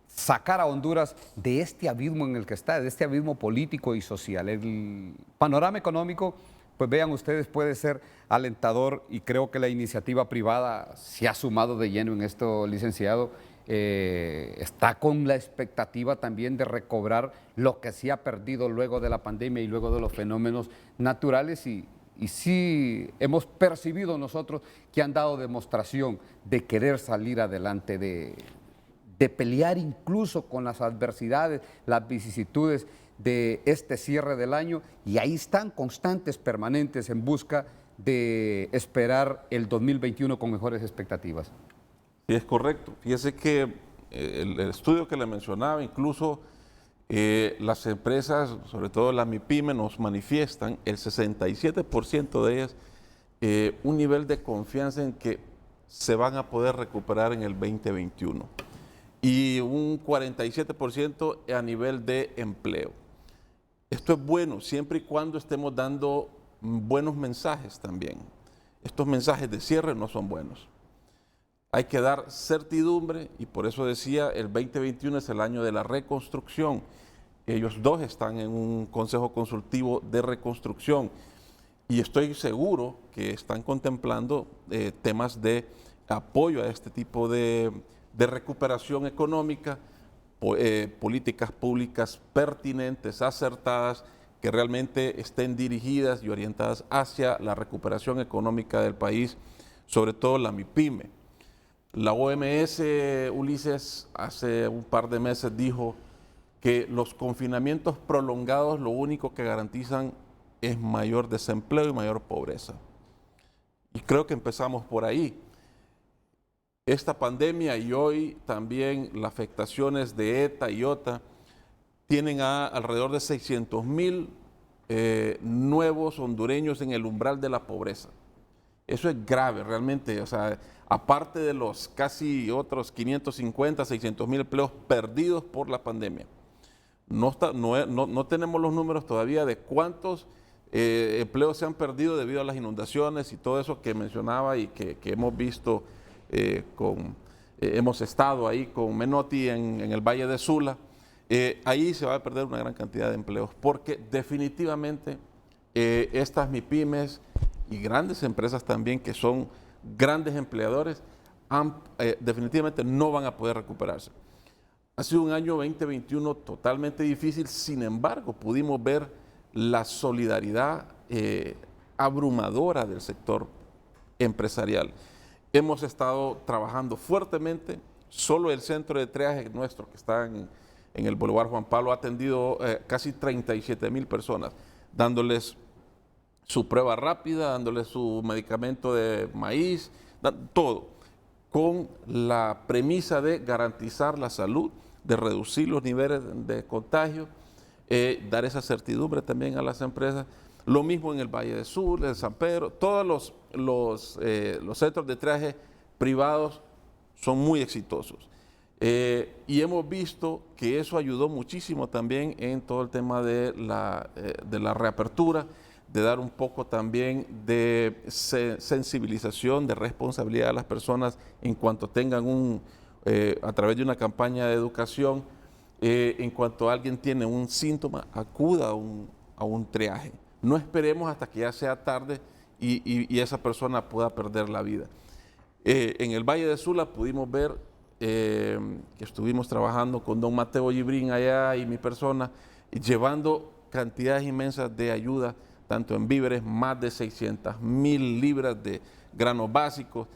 sacar a Honduras de este abismo en el que está, de este abismo político y social. El panorama económico, pues vean ustedes, puede ser alentador y creo que la iniciativa privada se ha sumado de lleno en esto, licenciado. Está con la expectativa también de recobrar lo que se ha perdido luego de la pandemia y luego de los fenómenos naturales y sí hemos percibido nosotros que han dado demostración de querer salir adelante, de pelear incluso con las adversidades, las vicisitudes de este cierre del año y ahí están constantes, permanentes en busca de esperar el 2021 con mejores expectativas. Sí, es correcto. Fíjese que el estudio que le mencionaba, incluso las empresas, sobre todo la MIPYME, nos manifiestan, el 67% de ellas, un nivel de confianza en que se van a poder recuperar en el 2021 y un 47% a nivel de empleo. Esto es bueno siempre y cuando estemos dando buenos mensajes también. Estos mensajes de cierre no son buenos. Hay que dar certidumbre y por eso decía, el 2021 es el año de la reconstrucción. Ellos dos están en un consejo consultivo de reconstrucción y estoy seguro que están contemplando temas de apoyo a este tipo de recuperación económica, políticas públicas pertinentes, acertadas, que realmente estén dirigidas y orientadas hacia la recuperación económica del país, sobre todo la MIPYME. La OMS, Ulises, hace un par de meses dijo que los confinamientos prolongados lo único que garantizan es mayor desempleo y mayor pobreza. Y creo que empezamos por ahí. Esta pandemia y hoy también las afectaciones de ETA y OTA tienen a alrededor de 600,000 nuevos hondureños en el umbral de la pobreza. Eso es grave realmente, o sea, aparte de los casi otros 550, 600,000 empleos perdidos por la pandemia. No tenemos los números todavía de cuántos empleos se han perdido debido a las inundaciones y todo eso que mencionaba y que hemos visto, hemos estado ahí con Menotti en el Valle de Sula. Ahí se va a perder una gran cantidad de empleos porque definitivamente estas MIPYMES y grandes empresas también que son grandes empleadores definitivamente no van a poder recuperarse. Ha sido un año 2021 totalmente difícil, sin embargo, pudimos ver la solidaridad abrumadora del sector empresarial. Hemos estado trabajando fuertemente. Solo el centro de triaje nuestro, que está en el Boulevard Juan Pablo, ha atendido casi 37,000 personas, dándoles su prueba rápida, dándoles su medicamento de maíz, todo, con la premisa de garantizar la salud, de reducir los niveles de contagio, dar esa certidumbre también a las empresas. Lo mismo en el Valle del Sur, en San Pedro, todos los centros de triaje privados son muy exitosos. Y hemos visto que eso ayudó muchísimo también en todo el tema de la reapertura, de dar un poco también de sensibilización, de responsabilidad a las personas en cuanto tengan a través de una campaña de educación, en cuanto alguien tiene un síntoma, acuda a un triaje. No esperemos hasta que ya sea tarde y esa persona pueda perder la vida. En el Valle de Sula pudimos ver que estuvimos trabajando con don Mateo Gibrín allá y mi persona, llevando cantidades inmensas de ayuda, tanto en víveres, más de 600,000 libras de granos básicos,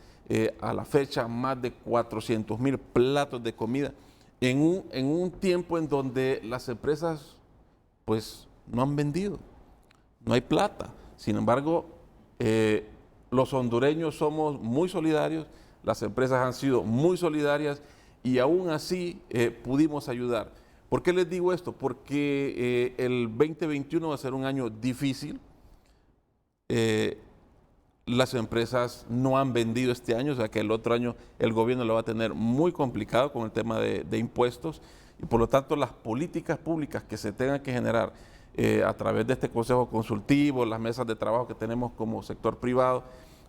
a la fecha más de 400,000 platos de comida, en un tiempo en donde las empresas pues no han vendido, no hay plata. Sin embargo, los hondureños somos muy solidarios, las empresas han sido muy solidarias y aún así pudimos ayudar. ¿Por qué les digo esto? Porque el 2021 va a ser un año difícil. Las empresas no han vendido este año, o sea que el otro año el gobierno lo va a tener muy complicado con el tema de impuestos y por lo tanto las políticas públicas que se tengan que generar a través de este consejo consultivo, las mesas de trabajo que tenemos como sector privado,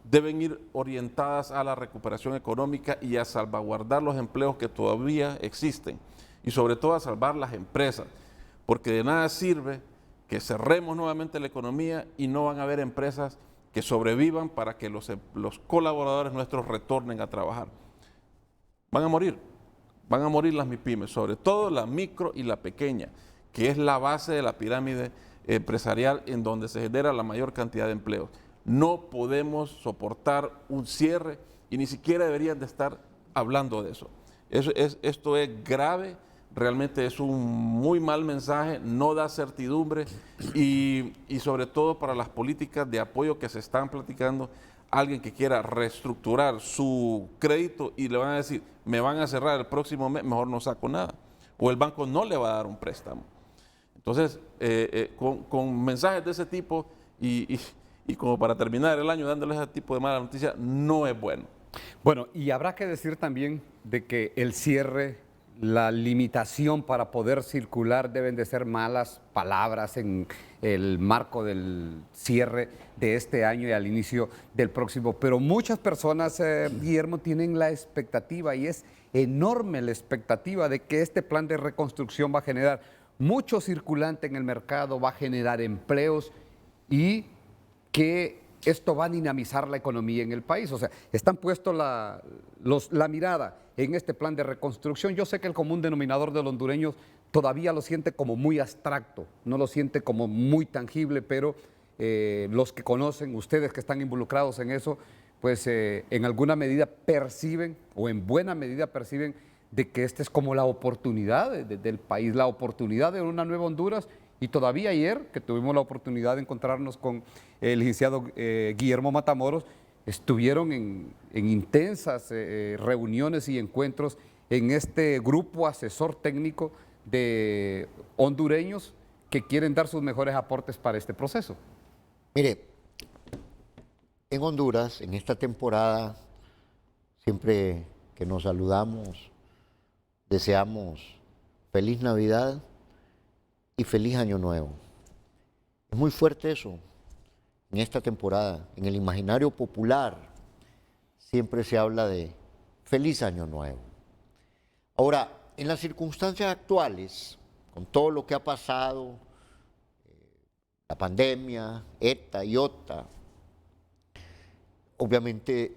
deben ir orientadas a la recuperación económica y a salvaguardar los empleos que todavía existen y sobre todo a salvar las empresas, porque de nada sirve que cerremos nuevamente la economía y no van a haber empresas que sobrevivan para que los colaboradores nuestros retornen a trabajar. Van a morir las MIPYMES, sobre todo la micro y la pequeña, que es la base de la pirámide empresarial en donde se genera la mayor cantidad de empleos. No podemos soportar un cierre y ni siquiera deberían de estar hablando de eso. Esto es grave, realmente es un muy mal mensaje, no da certidumbre y sobre todo para las políticas de apoyo que se están platicando, alguien que quiera reestructurar su crédito y le van a decir, me van a cerrar el próximo mes, mejor no saco nada. O el banco no le va a dar un préstamo. Entonces, con mensajes de ese tipo y como para terminar el año dándoles ese tipo de mala noticia, no es bueno. Bueno, y habrá que decir también de que el cierre, la limitación para poder circular deben de ser malas palabras en el marco del cierre de este año y al inicio del próximo. Pero muchas personas, Guillermo, tienen la expectativa y es enorme la expectativa de que este plan de reconstrucción va a generar mucho circulante en el mercado, va a generar empleos y que esto va a dinamizar la economía en el país. O sea, están puestos la mirada en este plan de reconstrucción. Yo sé que el común denominador de los hondureños todavía lo siente como muy abstracto, no lo siente como muy tangible, pero los que conocen, ustedes que están involucrados en eso, pues en alguna medida perciben, o en buena medida perciben, de que esta es como la oportunidad del país, la oportunidad de una nueva Honduras. Y todavía ayer, que tuvimos la oportunidad de encontrarnos con el licenciado Guillermo Matamoros, estuvieron en intensas reuniones y encuentros en este grupo asesor técnico de hondureños que quieren dar sus mejores aportes para este proceso. Mire, en Honduras, en esta temporada, siempre que nos saludamos, deseamos feliz Navidad y feliz Año Nuevo. Es muy fuerte eso en esta temporada. En el imaginario popular siempre se habla de feliz Año Nuevo. Ahora, en las circunstancias actuales, con todo lo que ha pasado, la pandemia, ETA y OTA, obviamente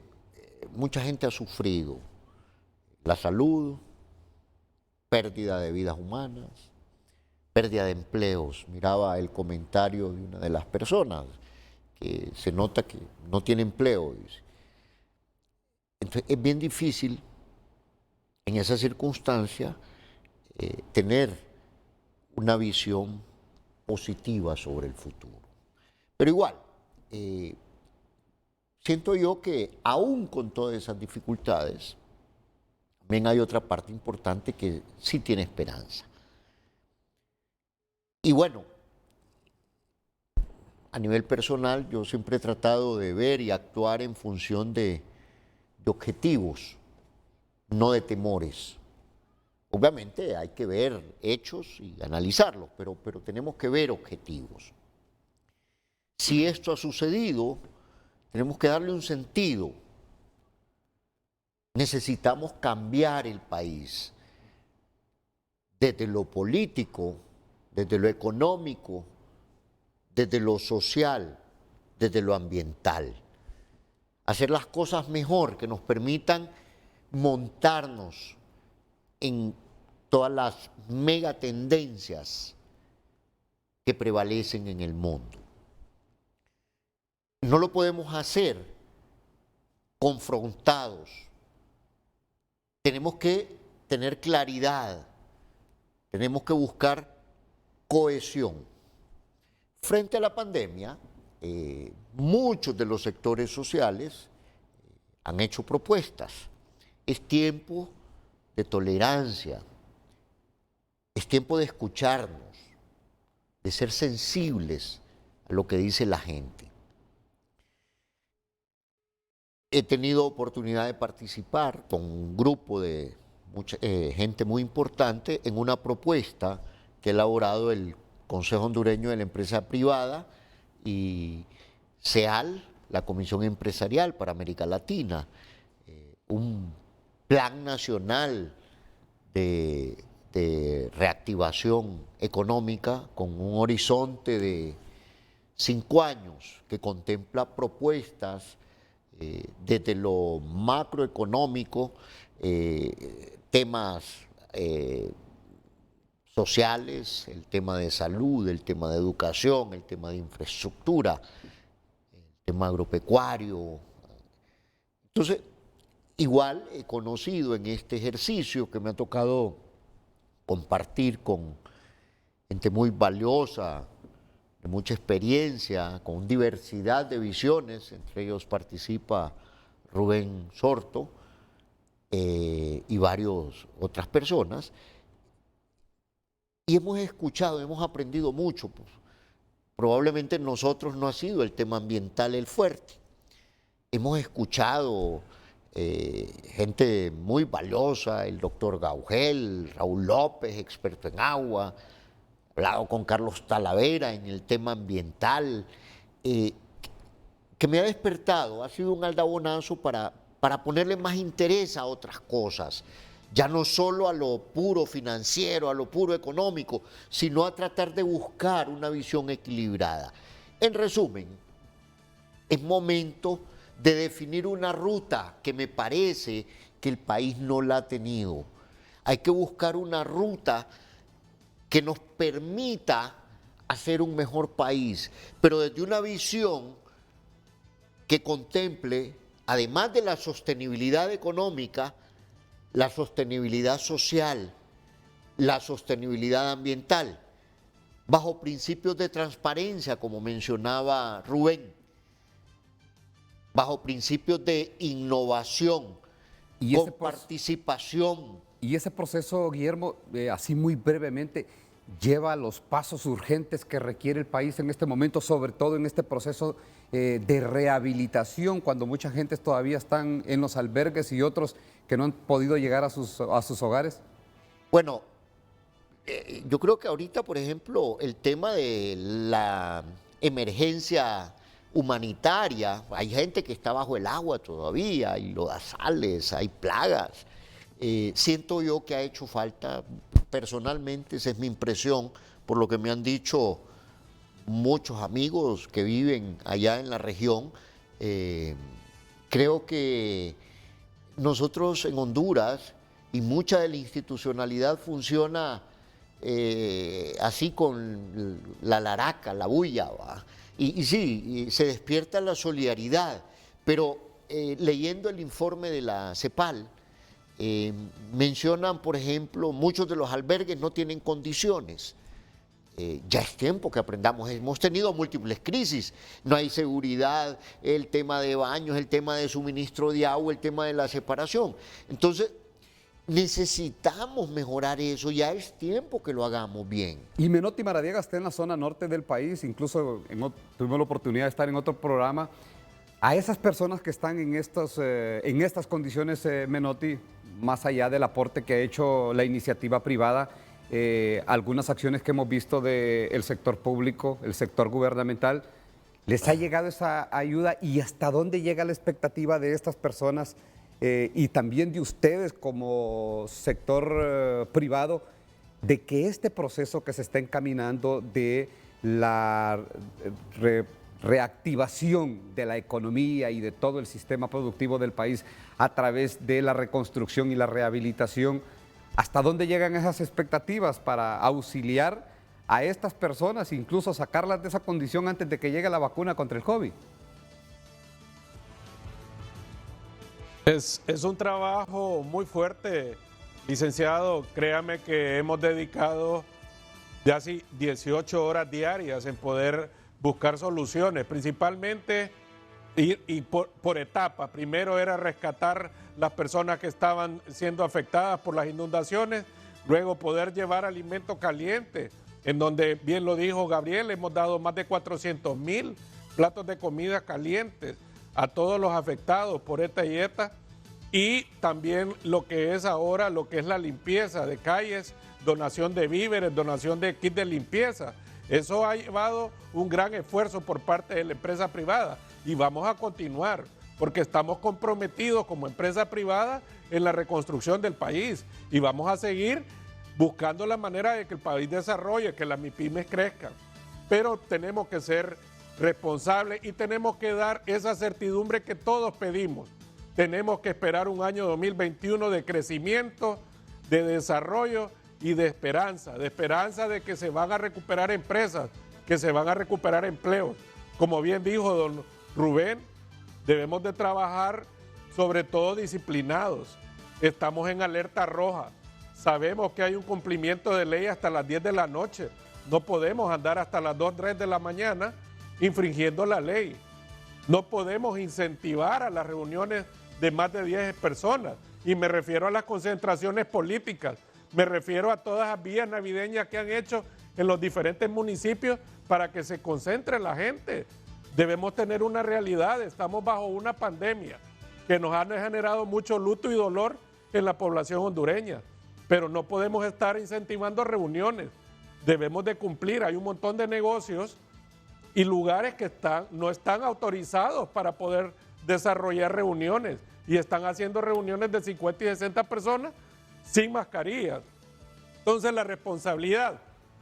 mucha gente ha sufrido la salud, pérdida de vidas humanas, pérdida de empleos. Miraba el comentario de una de las personas que se nota que no tiene empleo. Dice. Entonces es bien difícil en esa circunstancia tener una visión positiva sobre el futuro. Pero igual, siento yo que aún con todas esas dificultades, también hay otra parte importante que sí tiene esperanza. Y bueno, a nivel personal yo siempre he tratado de ver y actuar en función de objetivos, no de temores. Obviamente hay que ver hechos y analizarlos, pero tenemos que ver objetivos. Si esto ha sucedido, tenemos que darle un sentido. Necesitamos cambiar el país desde lo político, desde lo económico, desde lo social, desde lo ambiental. Hacer las cosas mejor, que nos permitan montarnos en todas las megatendencias que prevalecen en el mundo. No lo podemos hacer confrontados. Tenemos que tener claridad, tenemos que buscar cohesión. Frente a la pandemia, muchos de los sectores sociales han hecho propuestas. Es tiempo de tolerancia, es tiempo de escucharnos, de ser sensibles a lo que dice la gente. He tenido oportunidad de participar con un grupo de gente muy importante en una propuesta que ha elaborado el Consejo Hondureño de la Empresa Privada y CEAL, la Comisión Empresarial para América Latina, un plan nacional de reactivación económica con un horizonte de 5 años que contempla propuestas desde lo macroeconómico, temas sociales, el tema de salud, el tema de educación, el tema de infraestructura, el tema agropecuario. Entonces, igual he conocido en este ejercicio que me ha tocado compartir con gente muy valiosa, de mucha experiencia, con diversidad de visiones, entre ellos participa Rubén Sorto y varias otras personas, y hemos escuchado, hemos aprendido mucho. Pues. Probablemente nosotros no ha sido el tema ambiental el fuerte. Hemos escuchado gente muy valiosa, el doctor Gaugel, Raúl López, experto en agua, hablado con Carlos Talavera en el tema ambiental, que me ha despertado, ha sido un aldabonazo para ponerle más interés a otras cosas, ya no solo a lo puro financiero, a lo puro económico, sino a tratar de buscar una visión equilibrada. En resumen, es momento de definir una ruta que me parece que el país no la ha tenido. Hay que buscar una ruta que nos permita hacer un mejor país, pero desde una visión que contemple, además de la sostenibilidad económica, la sostenibilidad social, la sostenibilidad ambiental, bajo principios de transparencia, como mencionaba Rubén, bajo principios de innovación, con participación. Y ese proceso, Guillermo, así muy brevemente, lleva los pasos urgentes que requiere el país en este momento, sobre todo en este proceso de rehabilitación, cuando mucha gente todavía están en los albergues y otros que no han podido llegar a sus hogares? Bueno, yo creo que ahorita, por ejemplo, el tema de la emergencia humanitaria, hay gente que está bajo el agua todavía, hay lodazales, hay plagas. Siento yo que ha hecho falta, personalmente, esa es mi impresión, por lo que me han dicho muchos amigos que viven allá en la región. Creo que nosotros en Honduras, y mucha de la institucionalidad funciona así con la laraca, la bulla, ¿va? Y sí, se despierta la solidaridad, pero leyendo el informe de la CEPAL, mencionan, por ejemplo, muchos de los albergues no tienen condiciones. Ya es tiempo que aprendamos, hemos tenido múltiples crisis, no hay seguridad, el tema de baños, el tema de suministro de agua, el tema de la separación. Entonces, necesitamos mejorar eso, ya es tiempo que lo hagamos bien. Y Menotti Maradiaga está en la zona norte del país, incluso tuvimos la oportunidad de estar en otro programa. A esas personas que están en estas condiciones, Menotti, más allá del aporte que ha hecho la iniciativa privada, algunas acciones que hemos visto del sector público, el sector gubernamental, ¿les ha llegado esa ayuda y hasta dónde llega la expectativa de estas personas y también de ustedes como sector privado de que este proceso que se está encaminando de la reactivación de la economía y de todo el sistema productivo del país a través de la reconstrucción y la rehabilitación, ¿hasta dónde llegan esas expectativas para auxiliar a estas personas, incluso sacarlas de esa condición antes de que llegue la vacuna contra el COVID? Es un trabajo muy fuerte, licenciado. Créame que hemos dedicado ya así 18 horas diarias en poder buscar soluciones, principalmente y por etapas. Primero era rescatar las personas que estaban siendo afectadas por las inundaciones, luego poder llevar alimento caliente, en donde, bien lo dijo Gabriel, hemos dado más de 400,000 platos de comida calientes a todos los afectados por esta y esta, y también lo que es ahora, lo que es la limpieza de calles, donación de víveres, donación de kits de limpieza. Eso ha llevado un gran esfuerzo por parte de la empresa privada y vamos a continuar porque estamos comprometidos como empresa privada en la reconstrucción del país y vamos a seguir buscando la manera de que el país desarrolle, que las MIPYMES crezcan. Pero tenemos que ser responsables y tenemos que dar esa certidumbre que todos pedimos. Tenemos que esperar un año 2021 de crecimiento, de desarrollo y de esperanza de que se van a recuperar empresas, que se van a recuperar empleos. Como bien dijo don Rubén, debemos de trabajar sobre todo disciplinados. Estamos en alerta roja. Sabemos que hay un cumplimiento de ley hasta las 10 de la noche. No podemos andar hasta las 2, 3 de la mañana infringiendo la ley. No podemos incentivar a las reuniones de más de 10 personas. Y me refiero a las concentraciones políticas. Me refiero a todas las vías navideñas que han hecho en los diferentes municipios para que se concentre la gente. Debemos tener una realidad, estamos bajo una pandemia que nos ha generado mucho luto y dolor en la población hondureña, pero no podemos estar incentivando reuniones, debemos de cumplir, hay un montón de negocios y lugares que no están autorizados para poder desarrollar reuniones y están haciendo reuniones de 50 y 60 personas sin mascarillas. Entonces la responsabilidad,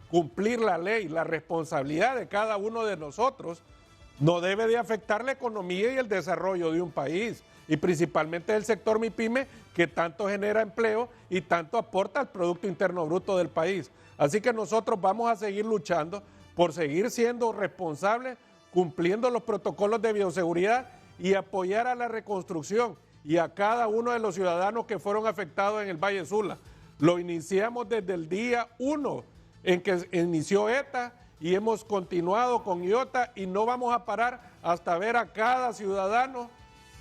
cumplir la ley, la responsabilidad de cada uno de nosotros no debe de afectar la economía y el desarrollo de un país y principalmente del sector MIPYME que tanto genera empleo y tanto aporta al Producto Interno Bruto del país. Así que nosotros vamos a seguir luchando por seguir siendo responsables, cumpliendo los protocolos de bioseguridad y apoyar a la reconstrucción y a cada uno de los ciudadanos que fueron afectados en el Valle Sula. Lo iniciamos desde el día 1 en que inició ETA y hemos continuado con IOTA y no vamos a parar hasta ver a cada ciudadano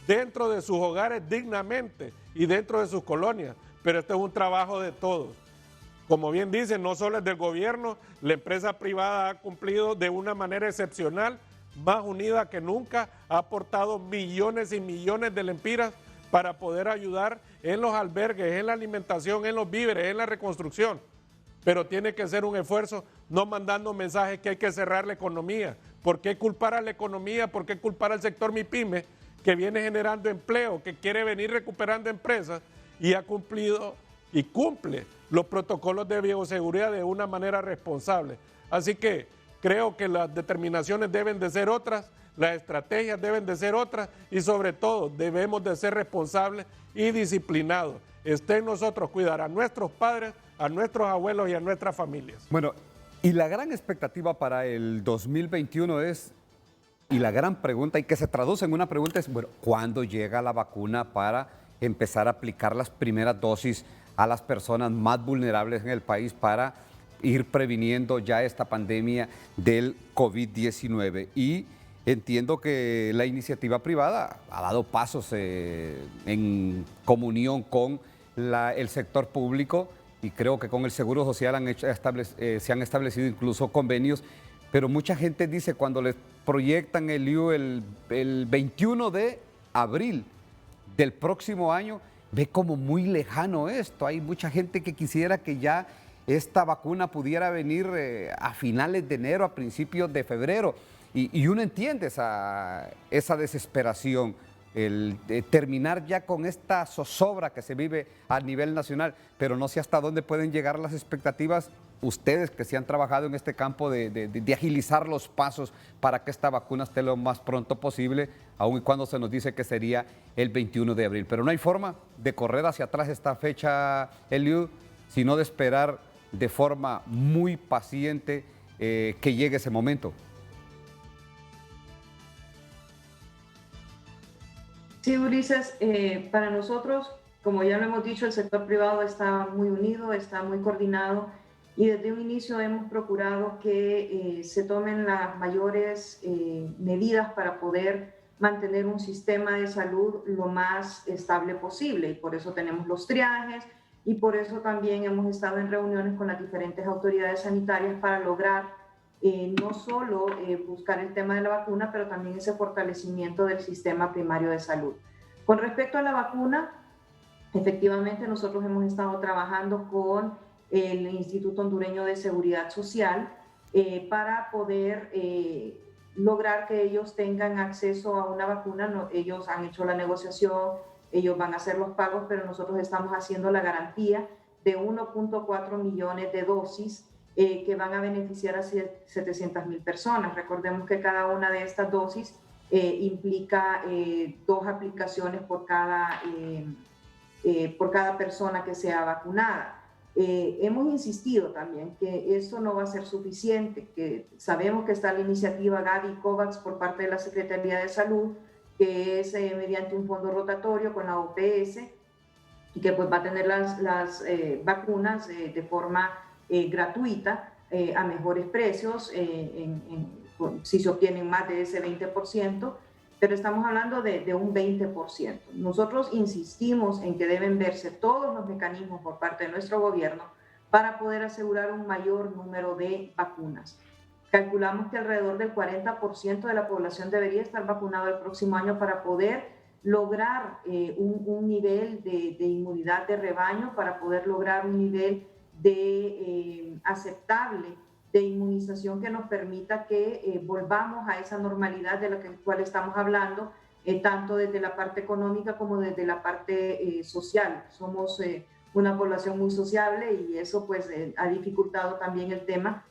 dentro de sus hogares dignamente y dentro de sus colonias. Pero este es un trabajo de todos. Como bien dicen, no solo es del gobierno, la empresa privada ha cumplido de una manera excepcional, más unida que nunca, ha aportado millones y millones de lempiras para poder ayudar en los albergues, en la alimentación, en los víveres, en la reconstrucción. Pero tiene que ser un esfuerzo, no mandando mensajes que hay que cerrar la economía. ¿Por qué culpar a la economía? ¿Por qué culpar al sector MIPYME que viene generando empleo, que quiere venir recuperando empresas y ha cumplido y cumple los protocolos de bioseguridad de una manera responsable? Así que creo que las determinaciones deben de ser otras, las estrategias deben de ser otras y sobre todo debemos de ser responsables y disciplinados. Esté en nosotros cuidar a nuestros padres, a nuestros abuelos y a nuestras familias. Bueno, y la gran expectativa para el 2021 es, y la gran pregunta, y que se traduce en una pregunta es, bueno, ¿cuándo llega la vacuna para empezar a aplicar las primeras dosis a las personas más vulnerables en el país para ir previniendo ya esta pandemia del COVID-19? Y entiendo que la iniciativa privada ha dado pasos en comunión con el sector público y creo que con el Seguro Social se han establecido incluso convenios, pero mucha gente dice cuando les proyectan el IU el 21 de abril del próximo año, ve como muy lejano esto. Hay mucha gente que quisiera que ya esta vacuna pudiera venir a finales de enero, a principios de febrero. Y uno entiende esa desesperación, el terminar ya con esta zozobra que se vive a nivel nacional, pero no sé hasta dónde pueden llegar las expectativas, ustedes que se han trabajado en este campo de agilizar los pasos para que esta vacuna esté lo más pronto posible, aun y cuando se nos dice que sería el 21 de abril. Pero no hay forma de correr hacia atrás esta fecha, Eliud, sino de esperar de forma muy paciente que llegue ese momento. Sí, Ulises, para nosotros, como ya lo hemos dicho, el sector privado está muy unido, está muy coordinado y desde un inicio hemos procurado que se tomen las mayores medidas para poder mantener un sistema de salud lo más estable posible y por eso tenemos los triajes y por eso también hemos estado en reuniones con las diferentes autoridades sanitarias para lograr no solo buscar el tema de la vacuna, pero también ese fortalecimiento del sistema primario de salud. Con respecto a la vacuna, efectivamente nosotros hemos estado trabajando con el Instituto Hondureño de Seguridad Social para poder lograr que ellos tengan acceso a una vacuna. No, ellos han hecho la negociación, ellos van a hacer los pagos, pero nosotros estamos haciendo la garantía de 1.4 millones de dosis que van a beneficiar a 700,000 personas. Recordemos que cada una de estas dosis implica 2 aplicaciones por cada persona que sea vacunada. Hemos insistido también que esto no va a ser suficiente, que sabemos que está la iniciativa Gavi COVAX por parte de la Secretaría de Salud, que es mediante un fondo rotatorio con la OPS y que pues va a tener las vacunas de forma gratuita a mejores precios si se obtienen más de ese 20%, pero estamos hablando de un 20%. Nosotros insistimos en que deben verse todos los mecanismos por parte de nuestro gobierno para poder asegurar un mayor número de vacunas. Calculamos que alrededor del 40% de la población debería estar vacunado el próximo año para poder lograr un nivel de inmunidad de rebaño, para poder lograr un nivel aceptable de inmunización que nos permita que volvamos a esa normalidad de la cual estamos hablando, tanto desde la parte económica como desde la parte social. Somos una población muy sociable y eso pues ha dificultado también el tema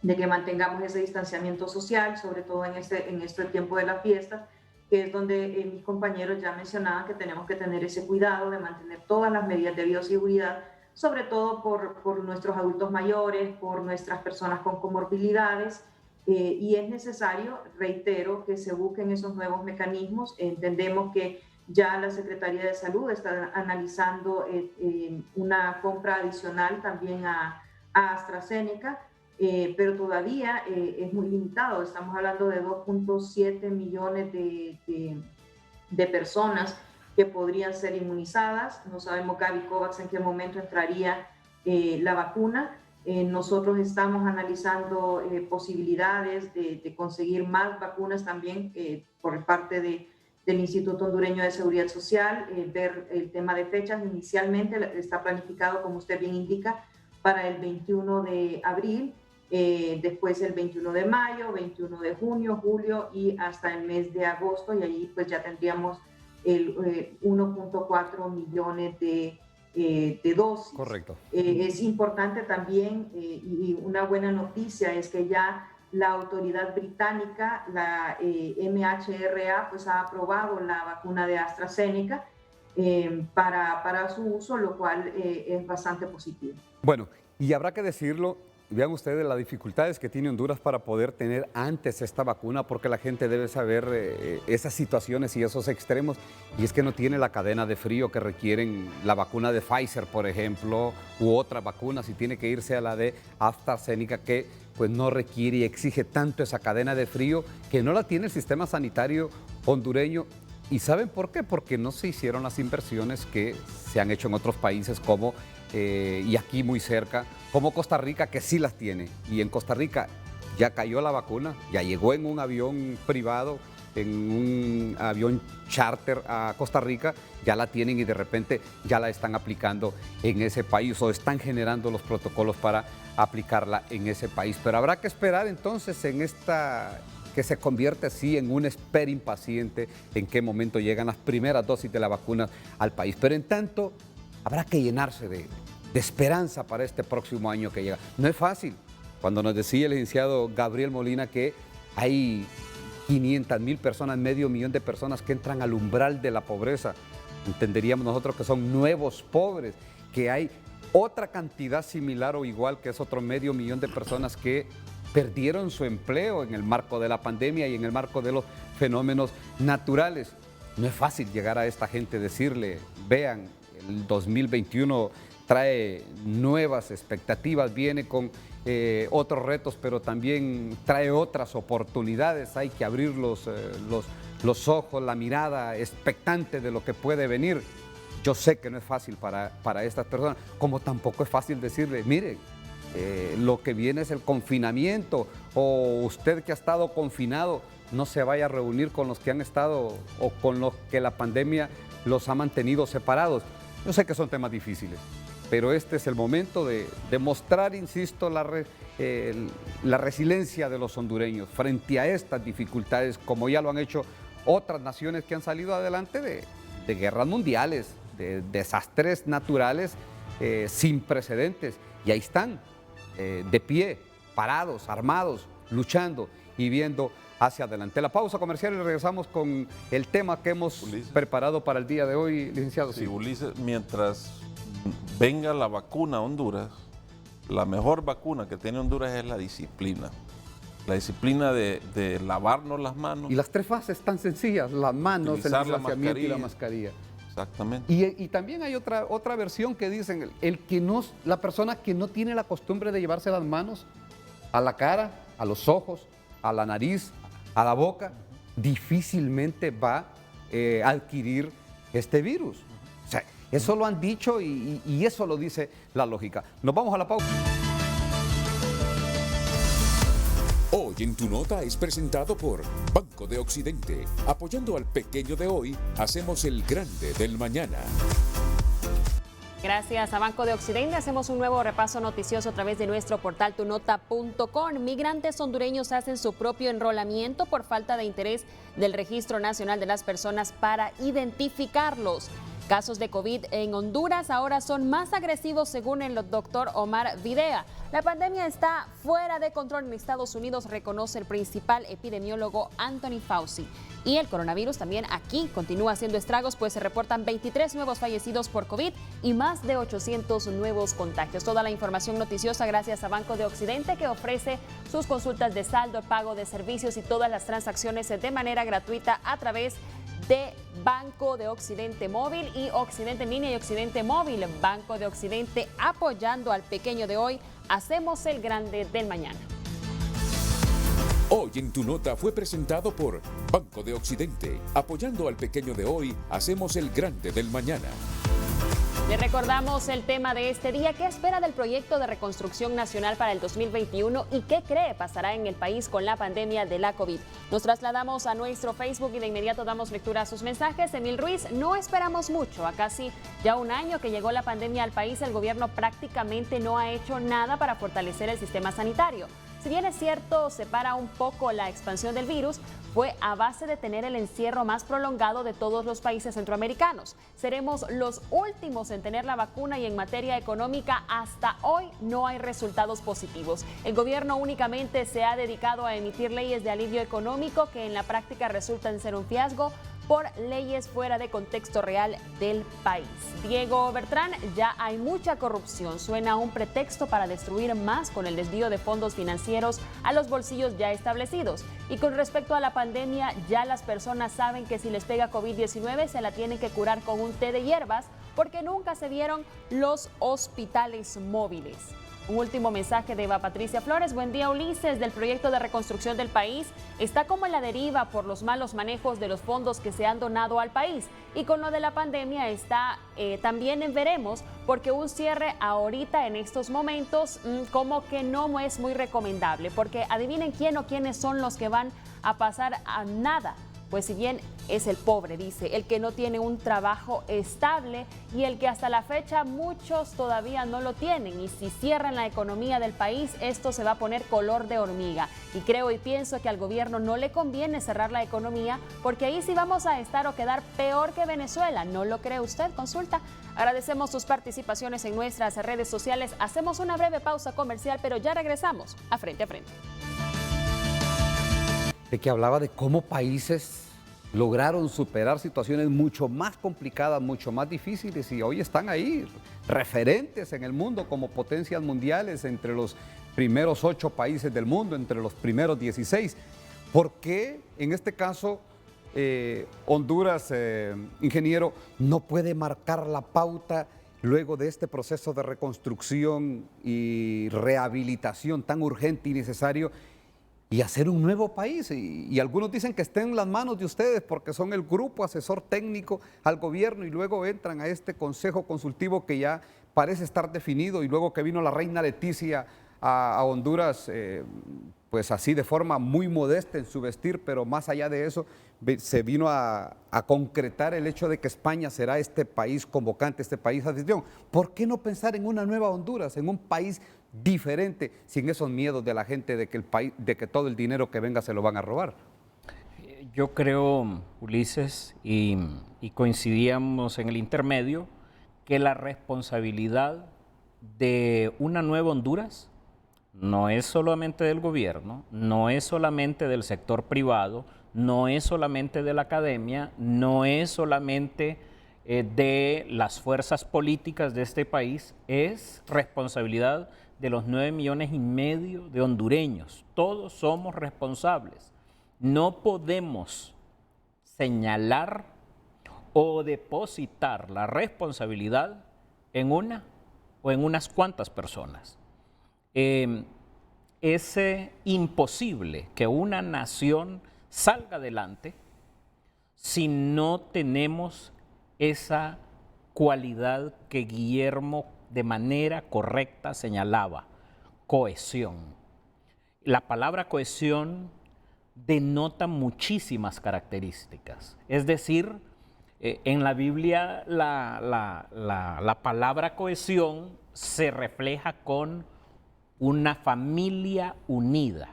de que mantengamos ese distanciamiento social, sobre todo en este tiempo de la fiesta, que es donde mis compañeros ya mencionaban que tenemos que tener ese cuidado de mantener todas las medidas de bioseguridad, sobre todo por nuestros adultos mayores, por nuestras personas con comorbilidades, y es necesario, reitero, que se busquen esos nuevos mecanismos. Entendemos que ya la Secretaría de Salud está analizando una compra adicional también a AstraZeneca, pero todavía es muy limitado. Estamos hablando de 2.7 millones de personas que podrían ser inmunizadas. No sabemos Gavi COVAX en qué momento entraría la vacuna. Nosotros estamos analizando posibilidades de conseguir más vacunas también por parte del Instituto Hondureño de Seguridad Social, ver el tema de fechas. Inicialmente está planificado, como usted bien indica, para el 21 de abril, después el 21 de mayo, 21 de junio, julio y hasta el mes de agosto, y allí pues ya tendríamos el 1.4 millones de dosis. Correcto. Es importante también, y una buena noticia es que ya la autoridad británica, la MHRA, pues ha aprobado la vacuna de AstraZeneca para su uso, lo cual es bastante positivo. Bueno, y habrá que decirlo, vean ustedes las dificultades que tiene Honduras para poder tener antes esta vacuna, porque la gente debe saber esas situaciones y esos extremos, y es que no tiene la cadena de frío que requieren la vacuna de Pfizer, por ejemplo, u otras vacunas, y tiene que irse a la de AstraZeneca, que pues no requiere y exige tanto esa cadena de frío, que no la tiene el sistema sanitario hondureño. ¿Y saben por qué? Porque no se hicieron las inversiones que se han hecho en otros países como, y aquí muy cerca, como Costa Rica, que sí las tiene. Y en Costa Rica ya cayó la vacuna, ya llegó en un avión privado, en un avión charter a Costa Rica, ya la tienen y de repente ya la están aplicando en ese país o están generando los protocolos para aplicarla en ese país. Pero habrá que esperar entonces en esta, que se convierte así en un espera impaciente en qué momento llegan las primeras dosis de la vacuna al país. Pero en tanto, habrá que llenarse de esperanza para este próximo año que llega. No es fácil. Cuando nos decía el licenciado Gabriel Molina que hay 500,000 personas, medio millón de personas que entran al umbral de la pobreza, entenderíamos nosotros que son nuevos pobres, que hay otra cantidad similar o igual, que es otro medio millón de personas que perdieron su empleo en el marco de la pandemia y en el marco de los fenómenos naturales. No es fácil llegar a esta gente, decirle, vean, el 2021 trae nuevas expectativas, viene con otros retos, pero también trae otras oportunidades. Hay que abrir los ojos, la mirada expectante de lo que puede venir. Yo sé que no es fácil para estas personas, como tampoco es fácil decirle, mire, lo que viene es el confinamiento, o usted que ha estado confinado, no se vaya a reunir con los que han estado o con los que la pandemia los ha mantenido separados. Yo sé que son temas difíciles, pero este es el momento de mostrar, insisto, la resiliencia de los hondureños frente a estas dificultades, como ya lo han hecho otras naciones que han salido adelante de guerras mundiales, de desastres naturales sin precedentes. Y ahí están, de pie, parados, armados, luchando y viendo hacia adelante. La pausa comercial y regresamos con el tema que hemos preparado para el día de hoy, licenciado. Sí, Ulises, mientras venga la vacuna a Honduras, la mejor vacuna que tiene Honduras es la disciplina. La disciplina de lavarnos las manos. Y las tres fases tan sencillas, las manos, el distanciamiento y la mascarilla. Exactamente. Y también hay otra versión que dicen, la persona que no tiene la costumbre de llevarse las manos a la cara, a los ojos, a la nariz, a la boca, difícilmente va a adquirir este virus. O sea, eso lo han dicho y eso lo dice la lógica. Nos vamos a la pausa. Hoy en Tu Nota es presentado por Banco de Occidente. Apoyando al pequeño de hoy, hacemos el grande del mañana. Gracias a Banco de Occidente hacemos un nuevo repaso noticioso a través de nuestro portal tunota.com. Migrantes hondureños hacen su propio enrolamiento por falta de interés del Registro Nacional de las Personas para identificarlos. Casos de COVID en Honduras ahora son más agresivos según el doctor Omar Videa. La pandemia está fuera de control en Estados Unidos, reconoce el principal epidemiólogo Anthony Fauci. Y el coronavirus también aquí continúa haciendo estragos, pues se reportan 23 nuevos fallecidos por COVID y más de 800 nuevos contagios. Toda la información noticiosa gracias a Banco de Occidente, que ofrece sus consultas de saldo, pago de servicios y todas las transacciones de manera gratuita a través de Banco de Occidente Móvil y Occidente en línea y Occidente Móvil. Banco de Occidente apoyando al pequeño de hoy. Hacemos el grande del mañana. Hoy en Tu Nota fue presentado por Banco de Occidente. Apoyando al pequeño de hoy, hacemos el grande del mañana. Le recordamos el tema de este día. ¿Qué espera del proyecto de reconstrucción nacional para el 2021 y qué cree pasará en el país con la pandemia de la COVID? Nos trasladamos a nuestro Facebook y de inmediato damos lectura a sus mensajes. Emil Ruiz, no esperamos mucho. A casi ya un año que llegó la pandemia al país, el gobierno prácticamente no ha hecho nada para fortalecer el sistema sanitario. Si bien es cierto, separa un poco la expansión del virus, fue a base de tener el encierro más prolongado de todos los países centroamericanos. Seremos los últimos en tener la vacuna y en materia económica hasta hoy no hay resultados positivos. El gobierno únicamente se ha dedicado a emitir leyes de alivio económico que en la práctica resultan ser un fiasco por leyes fuera de contexto real del país. Diego Bertrán, ya hay mucha corrupción. Suena un pretexto para destruir más con el desvío de fondos financieros a los bolsillos ya establecidos. Y con respecto a la pandemia, ya las personas saben que si les pega COVID-19 se la tienen que curar con un té de hierbas porque nunca se vieron los hospitales móviles. Un último mensaje de Eva Patricia Flores. Buen día, Ulises. Del proyecto de reconstrucción del país está como en la deriva por los malos manejos de los fondos que se han donado al país. Y con lo de la pandemia está también en veremos, porque un cierre ahorita en estos momentos como que no es muy recomendable, porque adivinen quién o quiénes son los que van a pasar a nada. Pues si bien es el pobre, dice, el que no tiene un trabajo estable y el que hasta la fecha muchos todavía no lo tienen. Y si cierran la economía del país, esto se va a poner color de hormiga. Y creo y pienso que al gobierno no le conviene cerrar la economía porque ahí sí vamos a estar o quedar peor que Venezuela. ¿No lo cree usted? Consulta. Agradecemos sus participaciones en nuestras redes sociales. Hacemos una breve pausa comercial, pero ya regresamos a Frente a Frente. De que hablaba de cómo países lograron superar situaciones mucho más complicadas, mucho más difíciles y hoy están ahí referentes en el mundo como potencias mundiales entre los primeros 8 países del mundo, entre los primeros 16. ¿Por qué en este caso Honduras, ingeniero, no puede marcar la pauta luego de este proceso de reconstrucción y rehabilitación tan urgente y necesario y hacer un nuevo país? Y algunos dicen que estén en las manos de ustedes porque son el grupo asesor técnico al gobierno y luego entran a este consejo consultivo que ya parece estar definido y luego que vino la reina Leticia a Honduras, pues así de forma muy modesta en su vestir, pero más allá de eso se vino a concretar el hecho de que España será este país convocante, este país anfitrión. ¿Por qué no pensar en una nueva Honduras, en un país diferente, sin esos miedos de la gente de que todo el dinero que venga se lo van a robar? Yo creo, Ulises, y coincidíamos en el intermedio, que la responsabilidad de una nueva Honduras no es solamente del gobierno, no es solamente del sector privado, no es solamente de la academia, no es solamente de las fuerzas políticas de este país, es responsabilidad de los 9,5 millones de hondureños. Todos somos responsables. No podemos señalar o depositar la responsabilidad en una o en unas cuantas personas. Es imposible que una nación salga adelante si no tenemos esa cualidad que Guillermo de manera correcta señalaba: cohesión. La palabra cohesión denota muchísimas características. Es decir, en la Biblia la palabra cohesión se refleja con una familia unida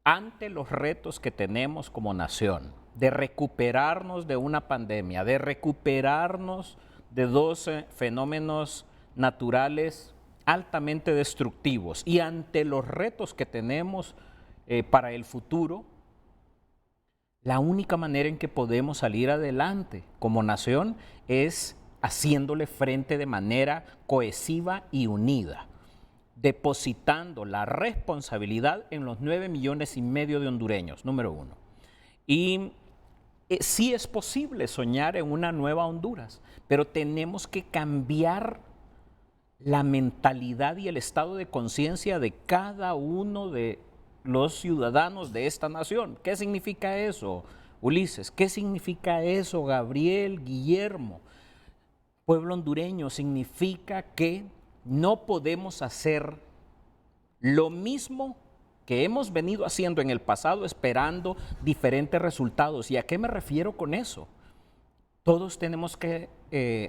ante los retos que tenemos como nación, de recuperarnos de una pandemia, de recuperarnos de 12 fenómenos naturales altamente destructivos y ante los retos que tenemos para el futuro. La única manera en que podemos salir adelante como nación es haciéndole frente de manera cohesiva y unida, depositando la responsabilidad en los 9,5 millones de hondureños, número uno. Y sí es posible soñar en una nueva Honduras, pero tenemos que cambiar la mentalidad y el estado de conciencia de cada uno de los ciudadanos de esta nación. ¿Qué significa eso, Ulises? ¿Qué significa eso, Gabriel, Guillermo? Pueblo hondureño, significa que no podemos hacer lo mismo que hemos venido haciendo en el pasado esperando diferentes resultados. ¿Y a qué me refiero con eso? Todos tenemos que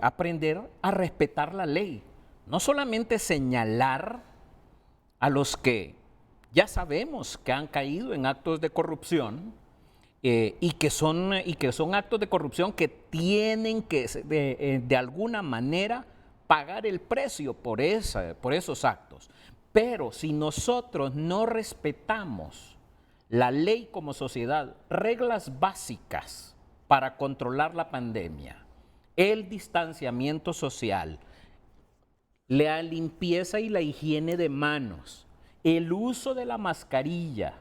aprender a respetar la ley, no solamente señalar a los que ya sabemos que han caído en actos de corrupción y que son actos de corrupción que tienen que de alguna manera pagar el precio por esos actos. Pero si nosotros no respetamos la ley como sociedad, reglas básicas para controlar la pandemia, el distanciamiento social, la limpieza y la higiene de manos, el uso de la mascarilla,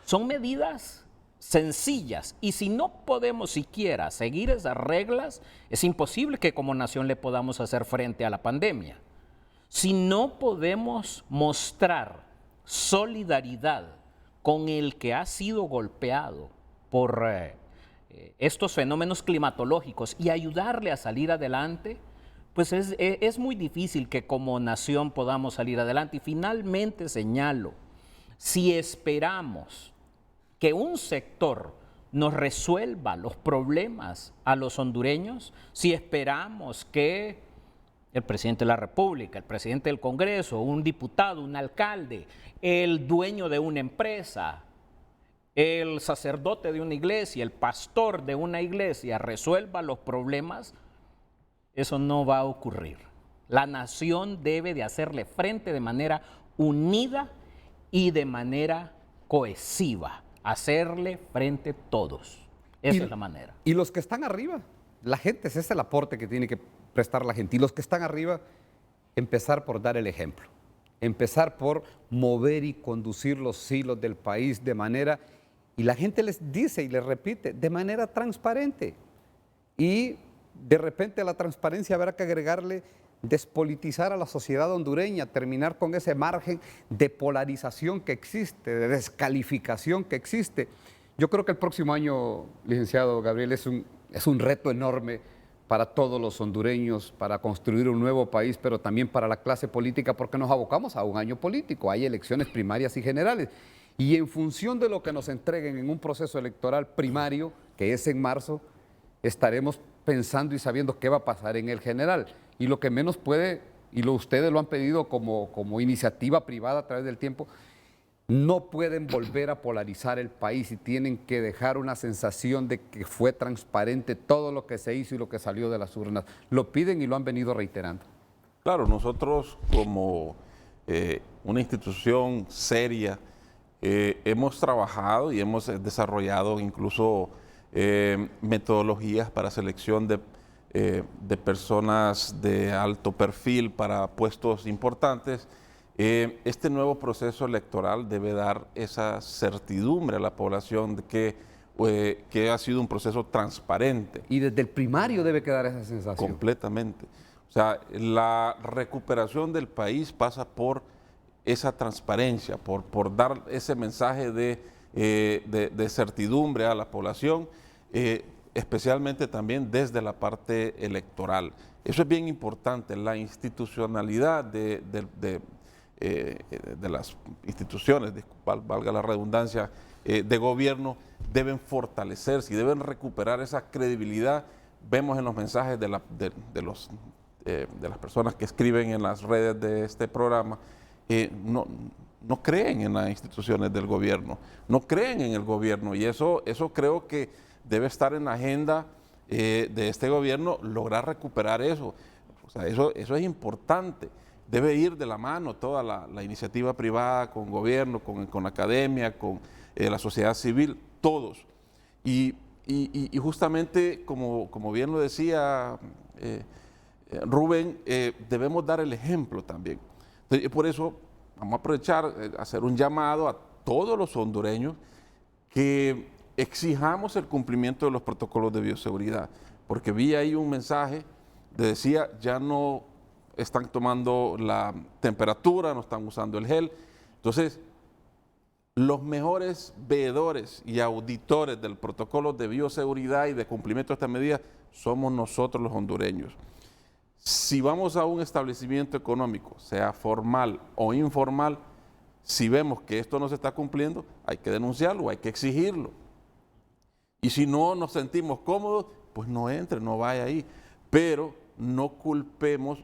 son medidas sencillas, y si no podemos siquiera seguir esas reglas, es imposible que como nación le podamos hacer frente a la pandemia. Si no podemos mostrar solidaridad con el que ha sido golpeado por estos fenómenos climatológicos y ayudarle a salir adelante, pues es muy difícil que como nación podamos salir adelante. Y finalmente señalo, si esperamos que un sector nos resuelva los problemas a los hondureños, si esperamos que el presidente de la República, el presidente del Congreso, un diputado, un alcalde, el dueño de una empresa, el sacerdote de una iglesia, el pastor de una iglesia resuelva los problemas, eso no va a ocurrir. La nación debe de hacerle frente de manera unida y de manera cohesiva. Hacerle frente todos. Esa es la manera. Y los que están arriba, la gente, ese es el aporte que tiene que prestar la gente. Y los que están arriba, empezar por dar el ejemplo. Empezar por mover y conducir los hilos del país de manera, y la gente les dice y les repite, de manera transparente. Y de repente a la transparencia habrá que agregarle despolitizar a la sociedad hondureña, terminar con ese margen de polarización que existe, de descalificación que existe. Yo creo que el próximo año, licenciado Gabriel, es un reto enorme para todos los hondureños, para construir un nuevo país, pero también para la clase política, porque nos abocamos a un año político, hay elecciones primarias y generales. Y en función de lo que nos entreguen en un proceso electoral primario, que es en marzo, estaremos pensando y sabiendo qué va a pasar en el general. Y lo que menos puede, y ustedes lo han pedido como iniciativa privada a través del tiempo, no pueden volver a polarizar el país y tienen que dejar una sensación de que fue transparente todo lo que se hizo y lo que salió de las urnas. Lo piden y lo han venido reiterando. Claro, nosotros como una institución seria hemos trabajado y hemos desarrollado incluso metodologías para selección de personas de alto perfil para puestos importantes. Este nuevo proceso electoral debe dar esa certidumbre a la población de que ha sido un proceso transparente. Y desde el primario debe quedar esa sensación. Completamente. O sea, la recuperación del país pasa por esa transparencia, por dar ese mensaje de certidumbre a la población, especialmente también desde la parte electoral. Eso es bien importante, la institucionalidad de las instituciones, valga la redundancia, de gobierno, deben fortalecerse y deben recuperar esa credibilidad. Vemos en los mensajes de las personas que escriben en las redes de este programa, no creen en las instituciones del gobierno, no creen en el gobierno, y eso creo que debe estar en la agenda de este gobierno, lograr recuperar eso. O sea, eso es importante. Debe ir de la mano toda la iniciativa privada con gobierno, con academia, con la sociedad civil, todos. Y justamente, como bien lo decía Rubén, debemos dar el ejemplo también. Entonces, por eso vamos a aprovechar, hacer un llamado a todos los hondureños que exijamos el cumplimiento de los protocolos de bioseguridad, porque vi ahí un mensaje que decía, ya no están tomando la temperatura, no están usando el gel. Entonces, los mejores veedores y auditores del protocolo de bioseguridad y de cumplimiento de esta medida somos nosotros los hondureños. Si vamos a un establecimiento económico, sea formal o informal, si vemos que esto no se está cumpliendo, hay que denunciarlo, hay que exigirlo. Y si no nos sentimos cómodos, pues no entre, no vaya ahí. Pero no culpemos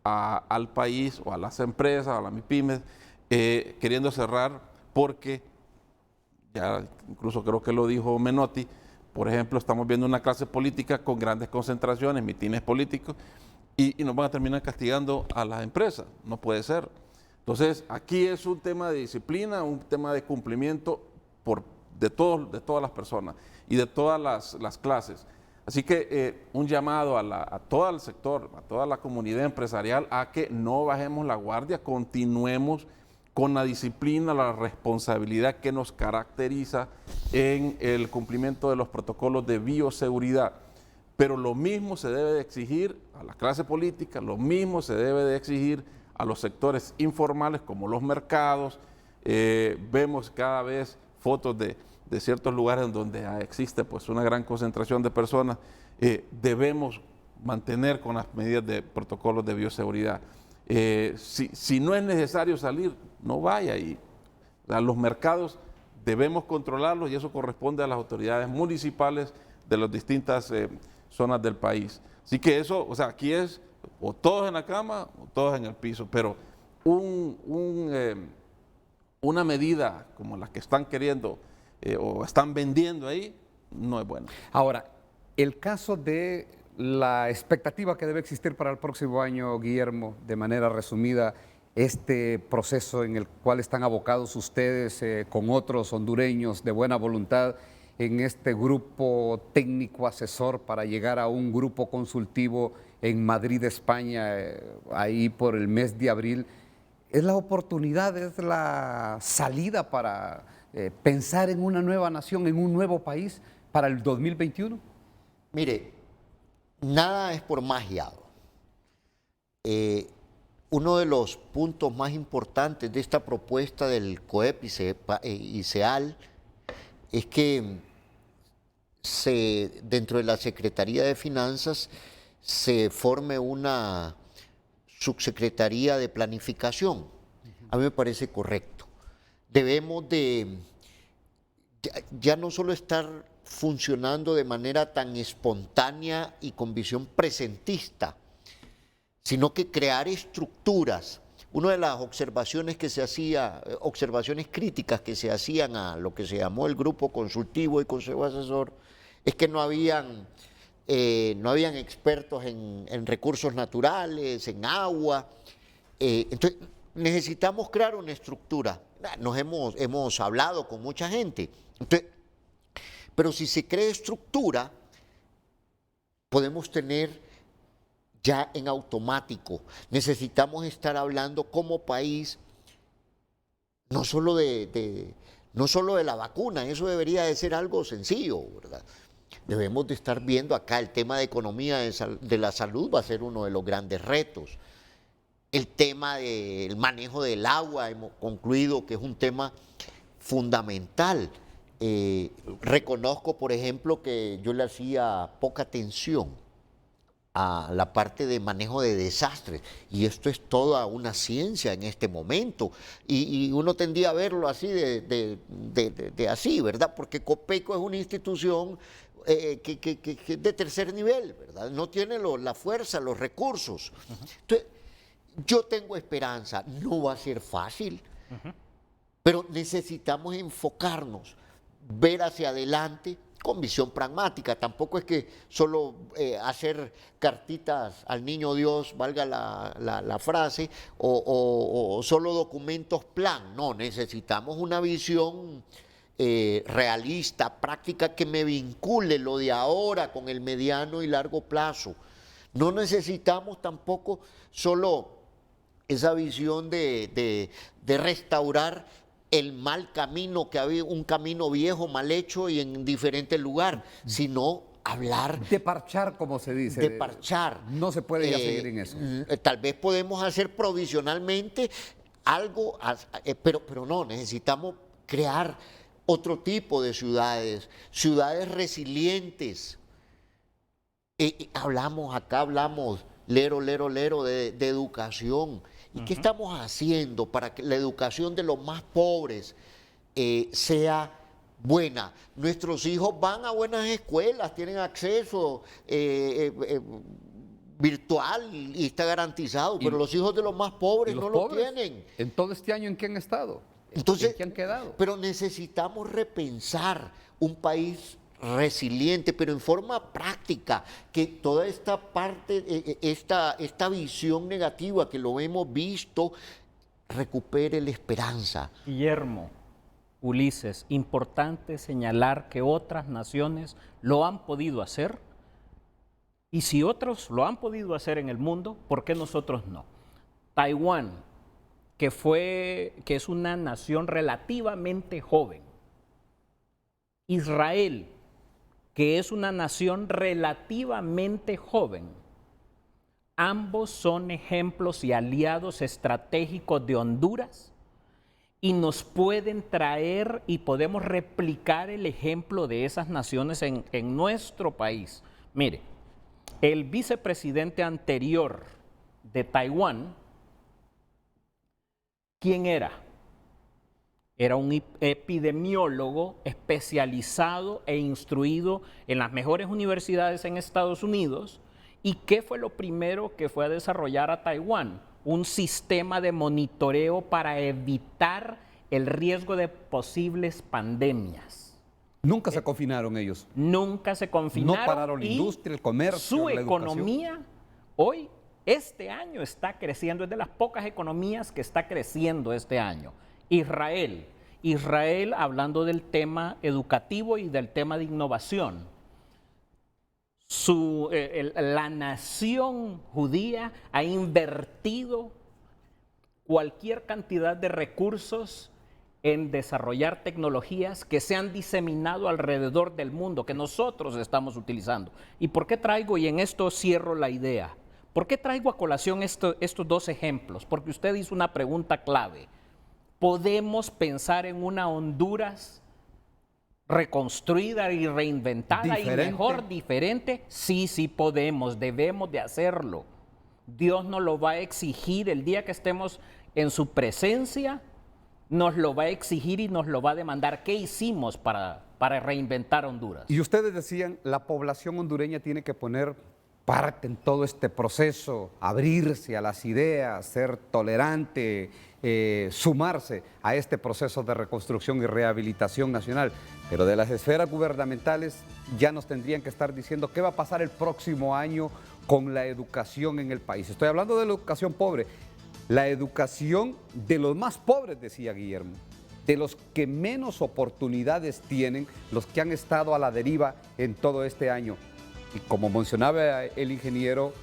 al país o a las empresas, a las MIPYMES, queriendo cerrar porque, ya incluso creo que lo dijo Menotti, por ejemplo, estamos viendo una clase política con grandes concentraciones, mitines políticos, y nos van a terminar castigando a las empresas. No puede ser. Entonces, aquí es un tema de disciplina, un tema de cumplimiento de todas las personas y de todas las clases. Así que un llamado a todo el sector, a toda la comunidad empresarial, a que no bajemos la guardia, continuemos con la disciplina, la responsabilidad que nos caracteriza en el cumplimiento de los protocolos de bioseguridad. Pero lo mismo se debe de exigir a la clase política, lo mismo se debe de exigir a los sectores informales como los mercados. Vemos cada vez fotos de ciertos lugares donde existe pues una gran concentración de personas. Debemos mantener con las medidas de protocolos de bioseguridad. Si no es necesario salir, no vaya. A los mercados debemos controlarlos y eso corresponde a las autoridades municipales de las distintas zonas del país. Así que eso, o sea, aquí es o todos en la cama o todos en el piso, pero una medida como la que están queriendo o están vendiendo ahí no es buena. Ahora, el caso de la expectativa que debe existir para el próximo año, Guillermo, de manera resumida, este proceso en el cual están abocados ustedes con otros hondureños de buena voluntad en este grupo técnico asesor para llegar a un grupo consultivo en Madrid, España, ahí por el mes de abril, ¿es la oportunidad, es la salida para pensar en una nueva nación, en un nuevo país para el 2021? Mire, nada es por magia. Uno de los puntos más importantes de esta propuesta del COEP y CEAL es que dentro de la Secretaría de Finanzas se forme una subsecretaría de planificación. A mí me parece correcto. Debemos de ya no solo estar funcionando de manera tan espontánea y con visión presentista, sino que crear estructuras. Una de las observaciones que se hacía, observaciones críticas que se hacían a lo que se llamó el grupo consultivo y consejo asesor, es que no habían expertos en recursos naturales, en agua. Entonces, necesitamos crear una estructura. Hemos hablado con mucha gente. Entonces, pero si se crea estructura, podemos tener ya en automático. Necesitamos estar hablando como país no solo de la vacuna, eso debería de ser algo sencillo, ¿verdad? Debemos de estar viendo acá el tema de economía de la salud, va a ser uno de los grandes retos. El tema del manejo del agua, hemos concluido que es un tema fundamental. Reconozco, por ejemplo, que yo le hacía poca atención a la parte de manejo de desastres, y esto es toda una ciencia en este momento, y uno tendría a verlo así así, ¿verdad? Porque Copeco es una institución que es de tercer nivel, ¿verdad? No tiene la fuerza, los recursos. Entonces, yo tengo esperanza, no va a ser fácil, pero necesitamos enfocarnos, ver hacia adelante con visión pragmática. Tampoco es que solo hacer cartitas al niño Dios, valga la frase, o solo documentos plan. No, necesitamos una visión realista, práctica, que me vincule lo de ahora con el mediano y largo plazo. No necesitamos tampoco solo esa visión de restaurar el mal camino, que había un camino viejo, mal hecho y en diferente lugar, sino hablar... De parchar, como se dice. De parchar. No se puede ya seguir en eso. Tal vez podemos hacer provisionalmente algo, pero no, necesitamos crear otro tipo de ciudades, ciudades resilientes. Hablamos, lero, de educación. ¿Y qué estamos haciendo para que la educación de los más pobres sea buena? Nuestros hijos van a buenas escuelas, tienen acceso, virtual y está garantizado, pero los hijos de los más pobres no lo tienen. En todo este año, ¿en qué han estado? Entonces, ¿en qué han quedado? Pero necesitamos repensar un país resiliente, pero en forma práctica, que toda esta parte, esta visión negativa que lo hemos visto, recupere la esperanza. Guillermo, Ulises, importante señalar que otras naciones lo han podido hacer, y si otros lo han podido hacer en el mundo, ¿por qué nosotros no? Taiwán, que es una nación relativamente joven. Israel, que es una nación relativamente joven. Ambos son ejemplos y aliados estratégicos de Honduras y nos pueden traer y podemos replicar el ejemplo de esas naciones en nuestro país. Mire, el vicepresidente anterior de Taiwán, ¿quién era? Era un epidemiólogo especializado e instruido en las mejores universidades en Estados Unidos. ¿Y qué fue lo primero que fue a desarrollar a Taiwán? Un sistema de monitoreo para evitar el riesgo de posibles pandemias. Nunca se confinaron ellos. Nunca se confinaron. No pararon la industria, el comercio, su la economía hoy, este año está creciendo. Es de las pocas economías que está creciendo este año. Israel, hablando del tema educativo y del tema de innovación. La nación judía ha invertido cualquier cantidad de recursos en desarrollar tecnologías que se han diseminado alrededor del mundo, que nosotros estamos utilizando. ¿Y por qué traigo, y en esto cierro la idea, por qué traigo a colación estos dos ejemplos? Porque usted hizo una pregunta clave. ¿Podemos pensar en una Honduras reconstruida y reinventada y mejor, diferente? Sí, sí podemos, debemos de hacerlo. Dios nos lo va a exigir el día que estemos en su presencia, nos lo va a exigir y nos lo va a demandar. ¿Qué hicimos para reinventar Honduras? Y ustedes decían, la población hondureña tiene que poner parte en todo este proceso, abrirse a las ideas, ser tolerante, sumarse a este proceso de reconstrucción y rehabilitación nacional. Pero de las esferas gubernamentales ya nos tendrían que estar diciendo qué va a pasar el próximo año con la educación en el país. Estoy hablando de la educación pobre, la educación de los más pobres, decía Guillermo, de los que menos oportunidades tienen, los que han estado a la deriva en todo este año. Y como mencionaba el ingeniero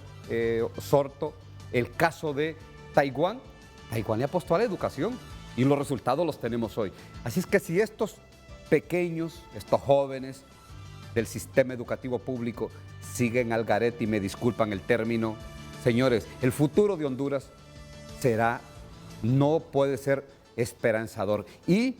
Sorto, el caso de Taiwán le apostó a la educación y los resultados los tenemos hoy. Así es que si estos pequeños, estos jóvenes del sistema educativo público siguen al garete, y me disculpan el término, señores, el futuro de Honduras no puede ser esperanzador. Y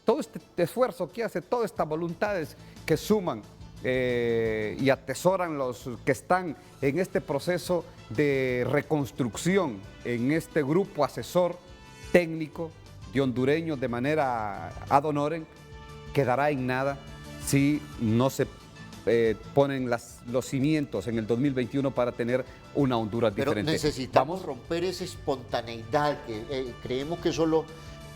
todo este esfuerzo que hace, todas estas voluntades que suman y atesoran los que están en este proceso de reconstrucción, en este grupo asesor técnico de hondureños de manera ad honorem, quedará en nada si no se ponen los cimientos en el 2021 para tener una Honduras diferente. Pero necesitamos romper esa espontaneidad que creemos que solo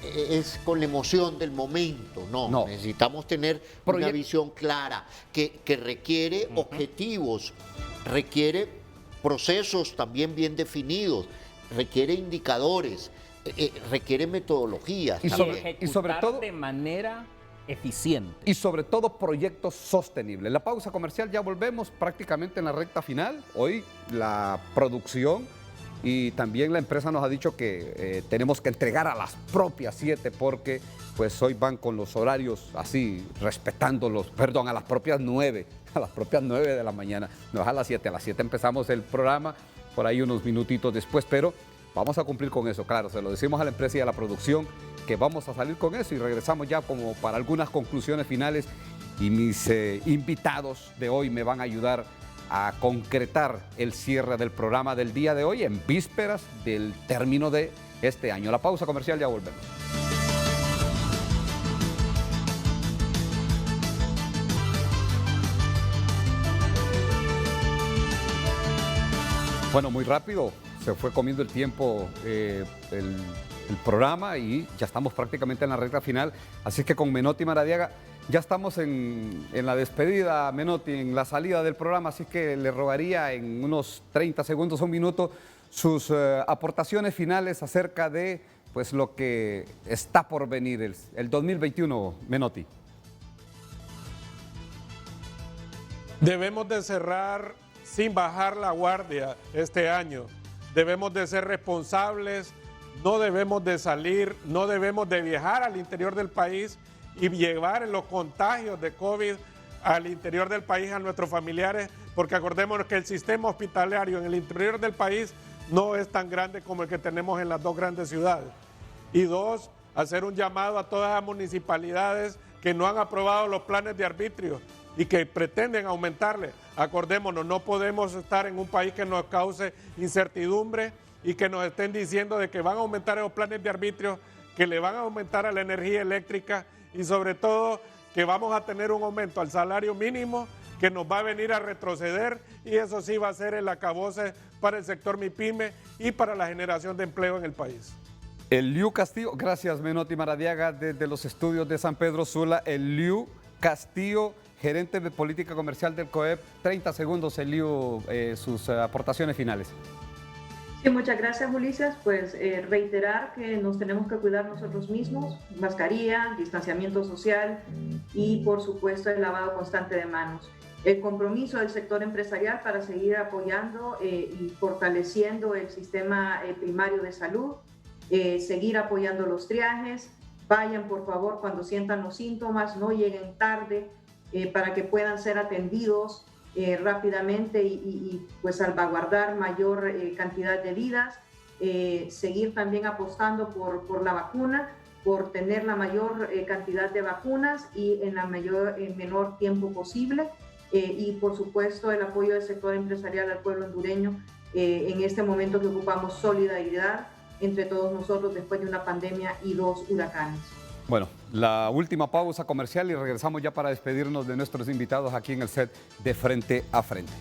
es con la emoción del momento. No. Necesitamos tener una visión clara que requiere objetivos, requiere procesos también bien definidos, requiere indicadores, requiere metodologías. Y sobre todo de manera eficiente. Y sobre todo proyectos sostenibles. La pausa comercial, ya volvemos prácticamente en la recta final. Hoy la producción y también la empresa nos ha dicho que tenemos que entregar a las propias 7 porque pues hoy van con los horarios así, respetándolos, perdón, a las propias 9, de la mañana, no es a las 7, empezamos el programa, por ahí unos minutitos después, pero vamos a cumplir con eso, claro, se lo decimos a la empresa y a la producción que vamos a salir con eso y regresamos ya como para algunas conclusiones finales y mis invitados de hoy me van a ayudar a concretar el cierre del programa del día de hoy en vísperas del término de este año. La pausa comercial, ya volvemos. Bueno, muy rápido, se fue comiendo el tiempo el programa y ya estamos prácticamente en la recta final. Así que con Menotti Maradiaga ya estamos en la despedida, Menotti, en la salida del programa. Así que le rogaría en unos 30 segundos, un minuto, sus aportaciones finales acerca de pues, lo que está por venir el 2021, Menotti. Debemos de cerrar sin bajar la guardia este año. Debemos de ser responsables, no debemos de salir, no debemos de viajar al interior del país y llevar los contagios de COVID al interior del país a nuestros familiares, porque acordémonos que el sistema hospitalario en el interior del país no es tan grande como el que tenemos en las dos grandes ciudades. Y dos, hacer un llamado a todas las municipalidades que no han aprobado los planes de arbitrio y que pretenden aumentarle. Acordémonos, no podemos estar en un país que nos cause incertidumbre y que nos estén diciendo de que van a aumentar los planes de arbitrio, que le van a aumentar a la energía eléctrica y sobre todo que vamos a tener un aumento al salario mínimo que nos va a venir a retroceder y eso sí va a ser el acabose para el sector MIPYME y para la generación de empleo en el país. Eliu Castillo, gracias Menotti Maradiaga desde los estudios de San Pedro Sula. Eliu Castillo, gerente de política comercial del COEP. 30 segundos, Eliu, sus aportaciones finales. Sí, muchas gracias, Ulises. Pues reiterar que nos tenemos que cuidar nosotros mismos, mascarilla, distanciamiento social y, por supuesto, el lavado constante de manos. El compromiso del sector empresarial para seguir apoyando y fortaleciendo el sistema primario de salud, seguir apoyando los triajes. Vayan, por favor, cuando sientan los síntomas, no lleguen tarde para que puedan ser atendidos rápidamente y pues salvaguardar mayor cantidad de vidas, seguir también apostando por la vacuna, por tener la mayor cantidad de vacunas y en menor tiempo posible, y por supuesto el apoyo del sector empresarial al pueblo hondureño en este momento que ocupamos solidaridad entre todos nosotros después de una pandemia y 2 huracanes. Bueno, la última pausa comercial y regresamos ya para despedirnos de nuestros invitados aquí en el set de Frente a Frente.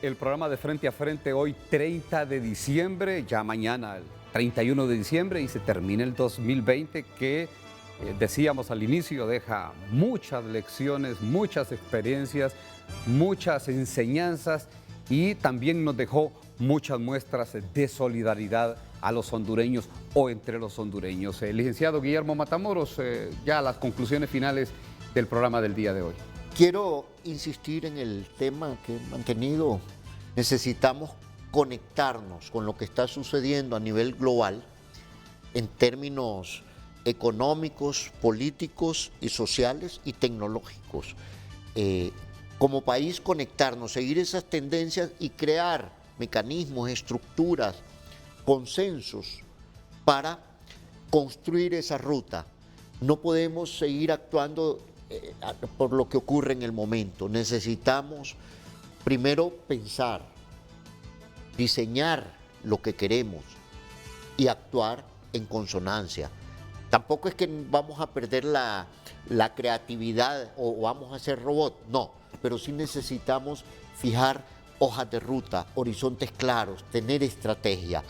El programa de Frente a Frente hoy 30 de diciembre, ya mañana el 31 de diciembre y se termina el 2020 que decíamos al inicio deja muchas lecciones, muchas experiencias, muchas enseñanzas y también nos dejó muchas muestras de solidaridad a los hondureños o entre los hondureños. Licenciado Guillermo Matamoros, ya las conclusiones finales del programa del día de hoy. Quiero insistir en el tema que he mantenido. Necesitamos conectarnos con lo que está sucediendo a nivel global en términos económicos, políticos y sociales y tecnológicos. Como país conectarnos, seguir esas tendencias y crear mecanismos, estructuras, consensos para construir esa ruta. No podemos seguir actuando por lo que ocurre en el momento. Necesitamos primero pensar, diseñar lo que queremos y actuar en consonancia. Tampoco es que vamos a perder la creatividad o vamos a ser robots, no, pero sí necesitamos fijar hojas de ruta, horizontes claros, tener estrategia.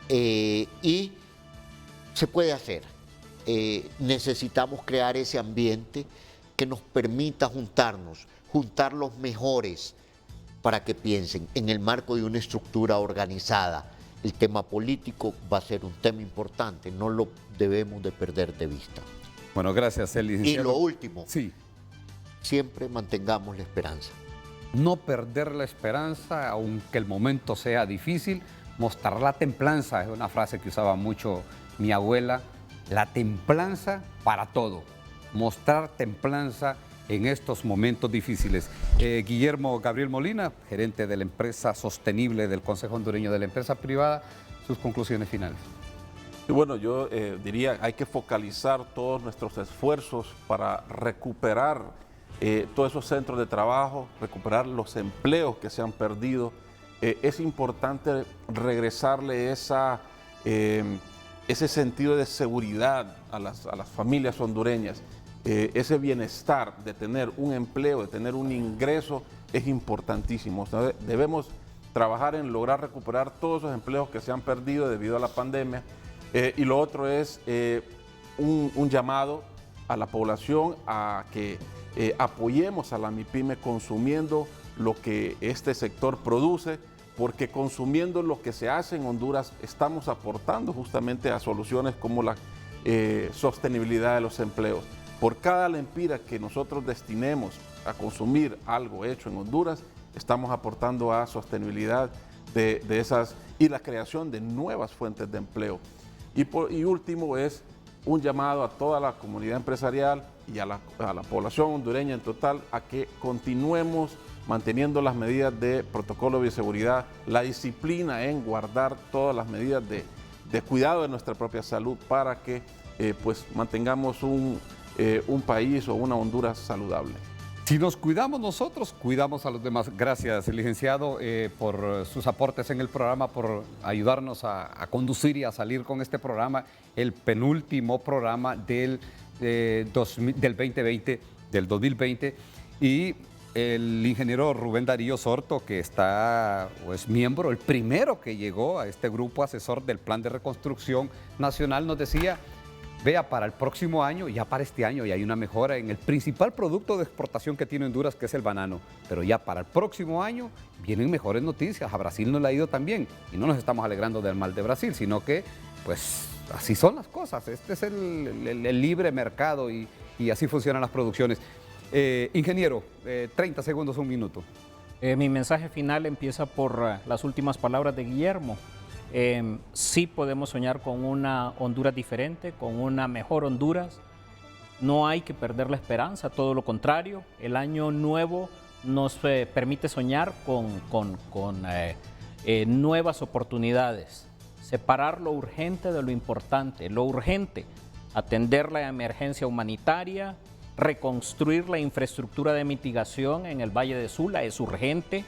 Y se puede hacer. Necesitamos crear ese ambiente que nos permita juntar los mejores para que piensen en el marco de una estructura organizada. El tema político va a ser un tema importante, no lo debemos de perder de vista. Bueno, gracias, licenciado. Y lo último, sí, siempre mantengamos la esperanza. No perder la esperanza, aunque el momento sea difícil. Mostrar la templanza, es una frase que usaba mucho mi abuela, la templanza para todo, mostrar templanza en estos momentos difíciles. Guillermo Gabriel Molina, gerente de la empresa sostenible del Consejo Hondureño de la Empresa Privada, sus conclusiones finales. Y bueno, yo diría hay que focalizar todos nuestros esfuerzos para recuperar todos esos centros de trabajo, recuperar los empleos que se han perdido. Es importante regresarle ese sentido de seguridad a las familias hondureñas. Ese bienestar de tener un empleo, de tener un ingreso, es importantísimo. Debemos trabajar en lograr recuperar todos esos empleos que se han perdido debido a la pandemia. Y lo otro es un llamado a la población a que apoyemos a la MIPYME consumiendo lo que este sector produce, porque consumiendo lo que se hace en Honduras estamos aportando justamente a soluciones como la sostenibilidad de los empleos. Por cada lempira que nosotros destinemos a consumir algo hecho en Honduras, estamos aportando a sostenibilidad de esas y la creación de nuevas fuentes de empleo. Y último es un llamado a toda la comunidad empresarial y a la población hondureña en total a que continuemos manteniendo las medidas de protocolo de bioseguridad, la disciplina en guardar todas las medidas de cuidado de nuestra propia salud para que pues mantengamos un país o una Honduras saludable. Si nos cuidamos nosotros, cuidamos a los demás. Gracias, licenciado, por sus aportes en el programa, por ayudarnos a conducir y a salir con este programa, el penúltimo programa del 2020, y el ingeniero Rubén Darío Sorto, que está o es miembro, el primero que llegó a este grupo asesor del Plan de Reconstrucción Nacional, nos decía: vea, para el próximo año, ya para este año, ya hay una mejora en el principal producto de exportación que tiene Honduras, que es el banano. Pero ya para el próximo año vienen mejores noticias. A Brasil no le ha ido tan bien. Y no nos estamos alegrando del mal de Brasil, sino que, pues, así son las cosas. Este es el libre mercado y así funcionan las producciones. Ingeniero, 30 segundos, un minuto. Mi mensaje final empieza por las últimas palabras de Guillermo. Sí podemos soñar con una Honduras diferente, con una mejor Honduras. No hay que perder la esperanza, todo lo contrario. El año nuevo nos permite soñar con nuevas oportunidades. Separar lo urgente de lo importante. Lo urgente, atender la emergencia humanitaria, reconstruir la infraestructura de mitigación en el Valle de Sula es urgente,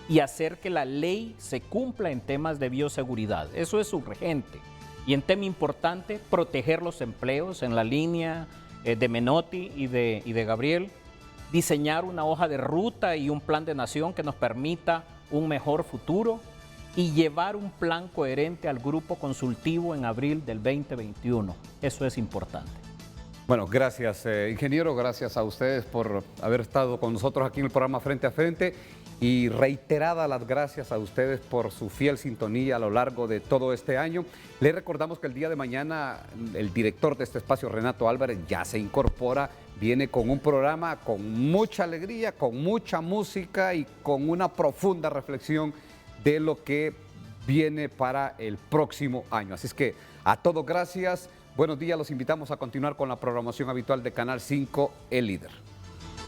y hacer que la ley se cumpla en temas de bioseguridad. Eso es urgente. Y en tema importante, proteger los empleos en la línea de Menotti y de Gabriel, diseñar una hoja de ruta y un plan de nación que nos permita un mejor futuro y llevar un plan coherente al grupo consultivo en abril del 2021. Eso es importante. Bueno, gracias, ingeniero, gracias a ustedes por haber estado con nosotros aquí en el programa Frente a Frente, y reiteradas las gracias a ustedes por su fiel sintonía a lo largo de todo este año. Les recordamos que el día de mañana el director de este espacio, Renato Álvarez, ya se incorpora, viene con un programa con mucha alegría, con mucha música y con una profunda reflexión de lo que viene para el próximo año. Así es que a todos gracias. Buenos días, los invitamos a continuar con la programación habitual de Canal 5, El Líder.